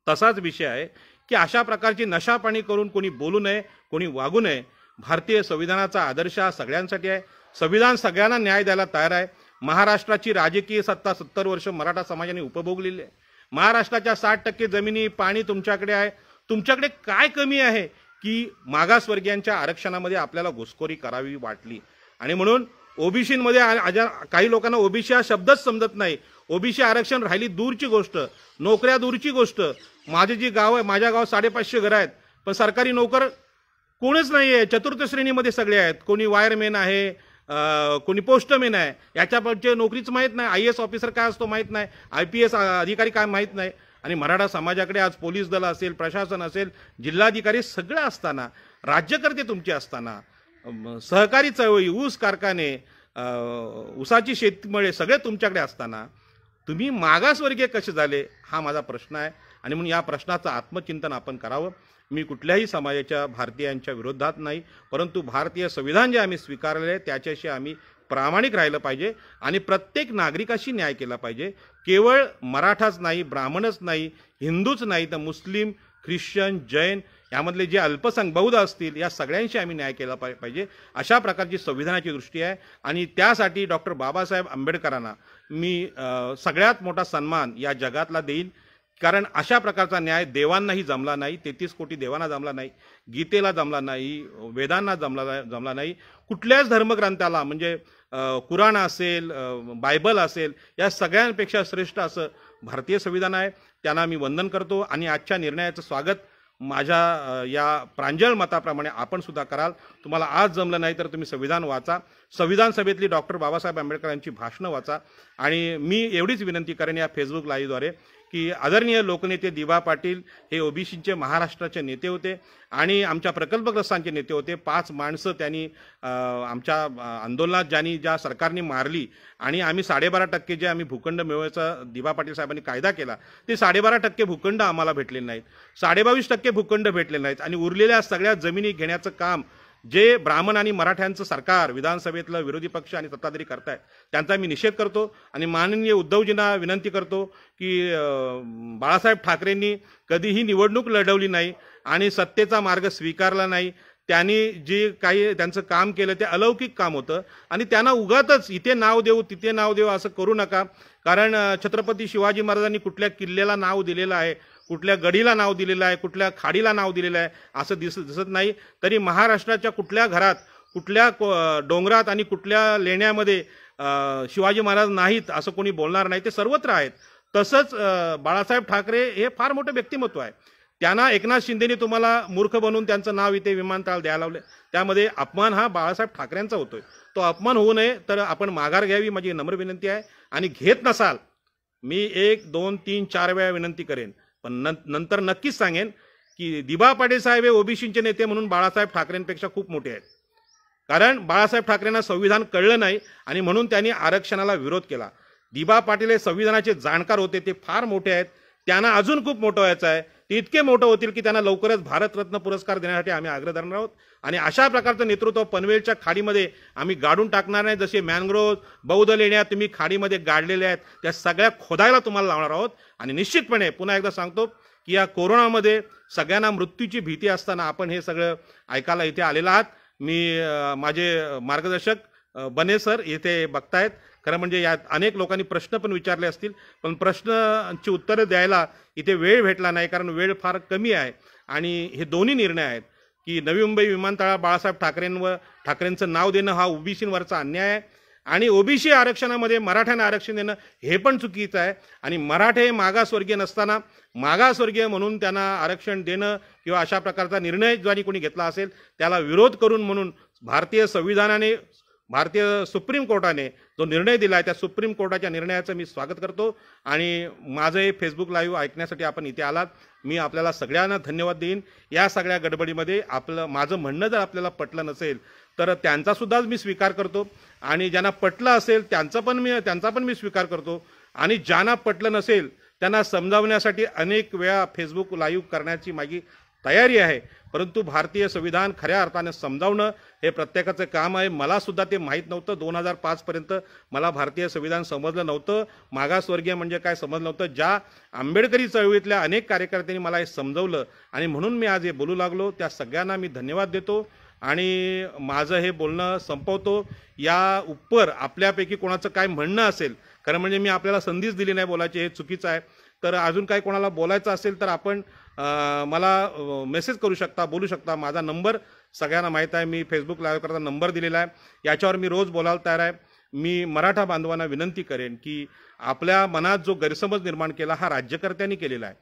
तसाच विषय आहे की अशा प्रकारची नशापाणी करून कोणी बोलू नये, कोणी वागू नये. भारतीय संविधानाचा आदर्श हा सगळ्यांसाठी आहे. संविधान सगळ्यांना न्याय द्यायला तयार आहे. महाराष्ट्राची राजकीय सत्ता 70 वर्ष मराठा समाजाने उपभोगलेली आहे. महाराष्ट्राच्या 60% जमिनी, पाणी तुमच्याकडे आहे. तुमच्याकडे काय कमी आहे की मागासवर्गीयांच्या आरक्षणामध्ये आपल्याला घुसखोरी करावी वाटली? आणि म्हणून ओबीसीमध्ये काही लोकांना ओबीसी हा शब्दच समजत नाही. ओबीसी आरक्षण राहिली दूरची गोष्ट, नोकऱ्या दूरची गोष्ट. माझे जी गाव आहे, माझ्या गावात 550 घरं आहेत, पण सरकारी नोकर कोणीच नाही आहे. चतुर्थ श्रेणीमध्ये सगळे आहेत. कोणी वायरमॅन आहे, कोणी पोस्टमॅन आहे. याच्याकडचे नोकरीच माहीत नाही. IAS ऑफिसर काय असतो माहीत नाही, IPS अधिकारी काय माहीत नाही. आणि मराठा समाजाकडे आज पोलीस दल असेल, प्रशासन असेल, जिल्हाधिकारी सगळं असताना, राज्यकर्ते तुमचे असताना, सहकारी चळवळी, ऊस कारखाने, ऊसाची शेतीमुळे सगळे तुमच्याकडे असताना तुम्ही मागासवर्गीय कसे झाले, हा माझा प्रश्न आहे. आणि म्हणून या प्रश्नाचं आत्मचिंतन आपण करावं. मी कुठल्याही समाजाच्या, भारतीयांच्या विरोधात नाही, परंतु भारतीय संविधान जे आम्ही स्वीकारले त्याच्याशी आम्ही प्रामाणिक राहिलं पाहिजे आणि प्रत्येक नागरिकाशी न्याय केला पाहिजे. केवळ मराठाच नाही, ब्राह्मणच नाही, हिंदूच नाही, तर मुस्लिम, ख्रिश्चन, जैन यामधले जे अल्पसंख्याक बौद्ध असतील, या सगळ्यांशी आम्ही न्याय केला पाहिजे. अशा प्रकारची संविधानाची दृष्टी आहे. आणि त्यासाठी डॉक्टर बाबासाहेब आंबेडकरांना मी सगळ्यात मोठा सन्मान या जगातला देईन. कारण अशा प्रकारचा न्याय देवांनाही जमला नाही, 33 कोटी देवांना जमला नाही, गीतेला जमला नाही, वेदांना जमला नाही, कुठल्याच धर्मग्रंथाला, म्हणजे कुराण असेल, बायबल असेल, या सगळ्यांपेक्षा श्रेष्ठ असं भारतीय संविधान आहे. त्यांना मी वंदन करतो आणि आजच्या निर्णयाचं स्वागत माझ्या या प्रांजळ मताप्रमाणे आपण सुद्धा कराल. तुम्हाला आज जमलं नाही तर तुम्ही संविधान वाचा, संविधान सभेतली डॉक्टर बाबासाहेब आंबेडकरांची भाषणं वाचा. आणि मी एवढीच विनंती करेन या फेसबुक लाईव्हद्वारे की आदरणीय लोकनेते दिवा पाटील हे ओबीसीचे महाराष्ट्राचे नेते होते आणि आमच्या प्रकल्पग्रस्तांचे नेते होते. 5 माणसं त्यांनी आमच्या आंदोलनात ज्या सरकारने मारली आणि आम्ही 12.5% जे आम्ही भूखंड मिळवायचा दिवा पाटील साहेबांनी कायदा केला, ते 12.5% भूखंड आम्हाला भेटले नाहीत, 22.5% भूखंड भेटले नाहीत. आणि उरलेल्या सगळ्या जमिनी घेण्याचं काम जे ब्राह्मण आणि मराठ्यांचं सरकार, विधानसभेतलं विरोधी पक्ष आणि सत्ताधारी करतायत, त्यांचा मी निषेध करतो. आणि माननीय उद्धवजींना विनंती करतो की बाळासाहेब ठाकरेंनी कधीही निवडणूक लढवली नाही आणि सत्तेचा मार्ग स्वीकारला नाही. त्यांनी जे काही त्यांचं काम केलं ते अलौकिक काम होतं आणि त्यांना उगाचच इथे नाव देऊ, तिथे नाव देऊ असं करू नका. कारण छत्रपती शिवाजी महाराजांनी कुठल्या किल्ल्याला नाव दिलेलं आहे, कुठल्या गडीला नाव दिलेलं आहे, कुठल्या खाडीला नाव दिलेलं आहे असं दिसत नाही. तरी महाराष्ट्राच्या कुठल्या घरात, कुठल्या डोंगरात आणि कुठल्या लेण्यामध्ये शिवाजी महाराज नाहीत असं कोणी बोलणार नाही. ते सर्वत्र आहेत. तसंच बाळासाहेब ठाकरे हे फार मोठं व्यक्तिमत्व आहे. त्यांना एकनाथ शिंदेने तुम्हाला मूर्ख बनवून त्यांचं नाव इथे विमानतळ द्यायला लावले. त्यामध्ये अपमान हा बाळासाहेब ठाकरेंचा होतोय. तो अपमान होऊ नये तर आपण माघार घ्यावी माझी नम्र विनंती आहे. आणि घेत नसाल, मी 1, 2, 3, 4 वेळा विनंती करेन, पण नंतर नक्कीच सांगेन की दिबा पाटील साहेब हे ओबीसीचे नेते म्हणून बाळासाहेब ठाकरेंपेक्षा खूप मोठे आहेत. कारण बाळासाहेब ठाकरेंना संविधान कळलं नाही आणि म्हणून त्यांनी आरक्षणाला विरोध केला. दिबा पाटील हे संविधानाचे जाणकार होते, ते फार मोठे आहेत, त्यांना अजून खूप मोठं व्हायचं आहे. ते इतके मोठं होतील की त्यांना लवकरच भारतरत्न पुरस्कार देण्यासाठी आम्ही आग्रह धरणार आहोत. आणि अशा प्रकारचं नेतृत्व पनवेलच्या खाडीमध्ये आम्ही गाडून टाकणार नाही. जसे मॅनग्रोव्ह बौद्ध लेण्या तुम्ही खाडीमध्ये गाडलेल्या आहेत, त्या सगळ्या खोदायला तुम्हाला लावणार आहोत. आणि निश्चितपणे पुन्हा एकदा सांगतो की या कोरोनामध्ये सगळ्यांना मृत्यूची भीती असताना आपण हे सगळं ऐकायला इथे आलेला आहात. मी माझे मार्गदर्शक बने सर इथे बघतायत. खरं म्हणजे यात अनेक लोकांनी प्रश्न पण विचारले असतील, पण प्रश्नांची उत्तरं द्यायला इथे वेळ भेटला नाही, कारण वेळ फार कमी आहे. आणि हे दोन्ही निर्णय आहेत की नवी मुंबई विमानतळाला बाळासाहेब ठाकरेंचं नाव देणं हा ओबीसीवरचा अन्याय आहे. आणि ओबीसी आरक्षणामध्ये मराठ्यांना आरक्षण देणं हे पण चुकीचं आहे. आणि मराठे मागासवर्गीय नसताना मागासवर्गीय म्हणून त्यांना आरक्षण देणं किंवा अशा प्रकारचा निर्णय ज्यांनी कोणी घेतला असेल त्याला विरोध करून म्हणून भारतीय संविधानाने, भारतीय सुप्रीम कोर्टाने जो निर्णय दिला आहे त्या सुप्रीम कोर्टाच्या निर्णयाचं मी स्वागत करतो. आणि माझं हे फेसबुक लाईव्ह ऐकण्यासाठी आपण इथे आलात, मी आपल्याला सगळ्यांना धन्यवाद देईन. या सगळ्या गडबडीमध्ये माझं म्हणणं जर आपल्याला पटलं नसेल तर त्यांचा सुद्धा मी स्वीकार करतो. आणि ज्यांना पटलं असेल त्यांचा पण मी स्वीकार करतो. आणि ज्यांना पटलं नसेल त्यांना समजावण्यासाठी अनेक वेळा फेसबुक लाईव्ह करण्याची माझी तयारी आहे. परंतु भारतीय संविधान खऱ्या अर्थाने समजावणं हे प्रत्येकाचं काम आहे. मला सुद्धा ते माहीत नव्हतं. 2005 पर्यंत मला भारतीय संविधान समजलं नव्हतं. मागासवर्गीय म्हणजे काय समजलं नव्हतं. ज्या आंबेडकरी चळवळीतल्या अनेक कार्यकर्त्यांनी मला हे समजवलं आणि म्हणून मी आज हे बोलू लागलो. त्या सगळ्यांना मी धन्यवाद देतो आणि माझं हे बोलणं संपवतो. या उपर आपल्यापैकी कोणाचं काय म्हणणं असेल, खरं म्हणजे मी आपल्याला संधीच दिली नाही बोलायची, हे चुकीचं आहे. तर अजून काय कोणाला बोलायचं असेल तर आपण मला मेसेज करू शकता, बोलू शकता. माझा नंबर सगळ्यांना माहीत आहे. मी फेसबुक लाईव्ह करता नंबर दिलेला आहे. याच्यावर मी रोज बोलायला तयार आहे. मी मराठा बांधवांना विनंती करेन की आपल्या मनात जो गैरसमज निर्माण केला हा राज्यकर्त्यांनी केलेला आहे,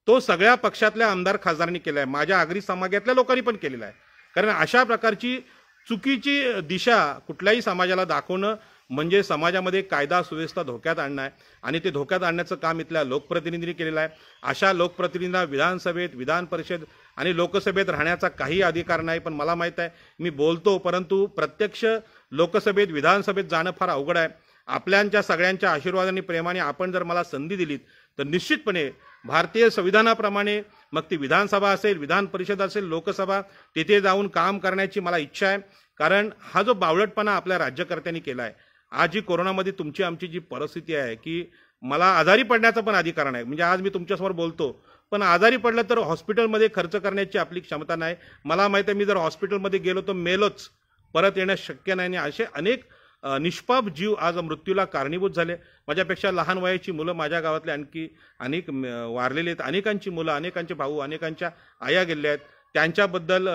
तो सगळ्या पक्षातल्या आमदार खासदारांनी केला आहे, माझ्या आगरी समाजातल्या लोकांनी पण केलेला आहे. कारण अशा प्रकारची चुकीची दिशा कुठल्याही समाजाला दाखवणं म्हणजे समाजामध्ये कायदा सुव्यवस्था धोक्यात आणणं आहे. आणि ते धोक्यात आणण्याचं काम इथल्या लोकप्रतिनिधींनी केलेलं आहे. अशा लोकप्रतिनिधींना विधानसभेत, विधान परिषद आणि लोकसभेत राहण्याचा काही अधिकार नाही. पण मला माहीत आहे मी बोलतो, परंतु प्रत्यक्ष लोकसभेत, विधानसभेत जाणं फार अवघड आहे. आपल्याच्या सगळ्यांच्या आशीर्वादाने, प्रेमाने आपण जर मला संधी दिलीत तर निश्चितपणे भारतीय संविधानाप्रमाणे मग ती विधानसभा असेल, विधान परिषद असेल, लोकसभा, तिथे जाऊन काम करण्याची मला इच्छा आहे. कारण हा जो बावळटपणा आपल्या राज्यकर्त्यांनी केला आहे, आज जी कोरोनामध्ये तुमची आमची जी परिस्थिती आहे की मला आजारी पडण्याचा पण अधिकार नाही. म्हणजे आज मी तुमच्यासमोर बोलतो, पण आजारी पडलं तर हॉस्पिटलमध्ये खर्च करण्याची आपली क्षमता नाही. मला माहिती आहे मी जर हॉस्पिटलमध्ये गेलो तर मेलोच, परत येणं शक्य नाही. असे अनेक निष्पाप जीव आज मृत्यूला कारणीभूत झाले. माझ्यापेक्षा लहान वयाची मुलं माझ्या गावातले आणखी अनेक वारलेले आहेत. अनेकांची मुलं, अनेकांचे भाऊ, अनेकांच्या आया गेल्या आहेत. त्यांच्याबद्दल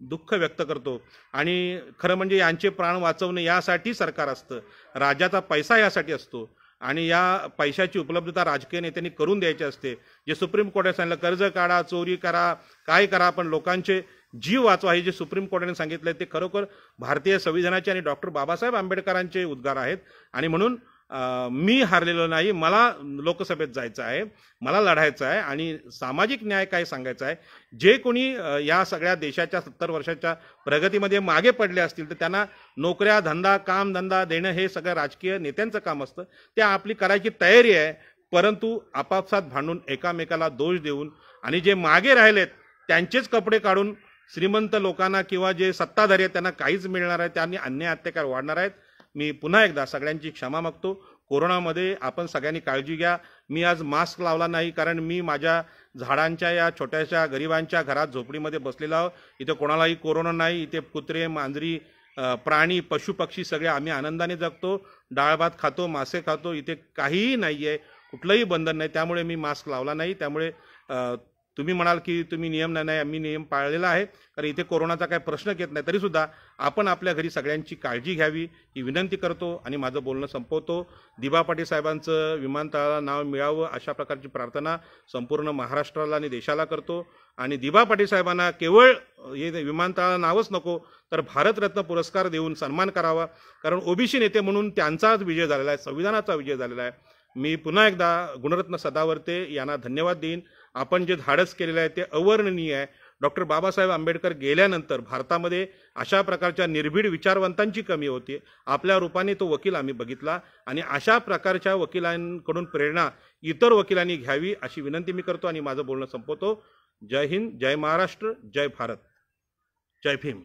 दुःख व्यक्त करतो. आणि खरं म्हणजे यांचे प्राण वाचवणे यासाठी सरकार असतं, राज्याचा पैसा यासाठी असतो. आणि या पैशाची उपलब्धता राजकीय नेत्यांनी करून द्यायची असते. जे सुप्रीम कोर्टाने सांगितलं कर्ज काढा, चोरी करा, काय करा, पण लोकांचे जीव वाचवा, हे जे सुप्रीम कोर्टाने सांगितलं ते खरोखर भारतीय संविधानाचे आणि डॉक्टर बाबासाहेब आंबेडकरांचे उद्गार आहेत. आणि म्हणून मी हारलेलो नाही. मला लोकसभेत जायचं आहे, मला लढायचं आहे आणि सामाजिक न्याय काय सांगायचा आहे. जे कोणी या सगळ्या देशाच्या 70 वर्षाच्या प्रगतीमध्ये मागे पडले असतील तर त्यांना नोकऱ्या, धंदा, कामधंदा देणं हे सगळं राजकीय नेत्यांचं काम असतं. ते आपली करायची तयारी आहे. परंतु आपापसात भांडून एकामेकाला दोष देऊन आणि जे मागे राहिलेत त्यांचेच कपडे काढून श्रीमंत लोकांना किंवा जे सत्ताधारी आहेत त्यांना काहीच मिळणार आहे, त्यांनी अन्याय अत्याचार वाढणार आहेत. मी पुन्हा एकदा सगळ्यांची क्षमा मागतो. कोरोनामध्ये आपण सगळ्यांनी काळजी घ्या. मी आज मास्क लावला नाही कारण मी माझ्या झाडांच्या या छोट्याशा गरिबांच्या घरात झोपडीमध्ये बसलेलो आहोत. इथे कोणालाही कोरोना नाही. इथे कुत्रे, मांजरी, प्राणी, पशु पक्षी सगळे आम्ही आनंदाने जगतो. डाळ भात खातो, मासे खातो. इथे काहीही नाही आहे, कुठलंही बंधन नाही. त्यामुळे मी मास्क लावला नाही. त्यामुळे तुम्ही म्हणाल की तुम्ही नियम नाही, आम्ही नियम पाळलेला आहे कारण इथे कोरोनाचा काही प्रश्नच येत नाही. तरीसुद्धा आपण आपल्या घरी सगळ्यांची काळजी घ्यावी ही विनंती करतो आणि माझं बोलणं संपवतो. दिबा पाटील साहेबांचं विमानतळाला नाव मिळावं अशा प्रकारची प्रार्थना संपूर्ण महाराष्ट्राला आणि देशाला करतो. आणि दिबा पाटील साहेबांना केवळ हे विमानतळाला नावच नको तर भारतरत्न पुरस्कार देऊन सन्मान करावा. कारण ओबीसी नेते म्हणून त्यांचाच विजय झालेला आहे, संविधानाचा विजय झालेला आहे. मी पुन्हा एकदा गुणरत्न सदावर्ते यांना धन्यवाद देईन. आपण जे धाडस केलेलं आहे ते अवर्णनीय आहे. डॉक्टर बाबासाहेब आंबेडकर गेल्यानंतर भारतामध्ये अशा प्रकारच्या निर्भीड विचारवंतांची कमी होती. आपल्या रूपाने तो वकील आम्ही बघितला आणि अशा प्रकारच्या वकिलांकडून प्रेरणा इतर वकिलांनी घ्यावी अशी विनंती मी करतो आणि माझं बोलणं संपवतो. जय हिंद, जय महाराष्ट्र, जय भारत, जय भीम.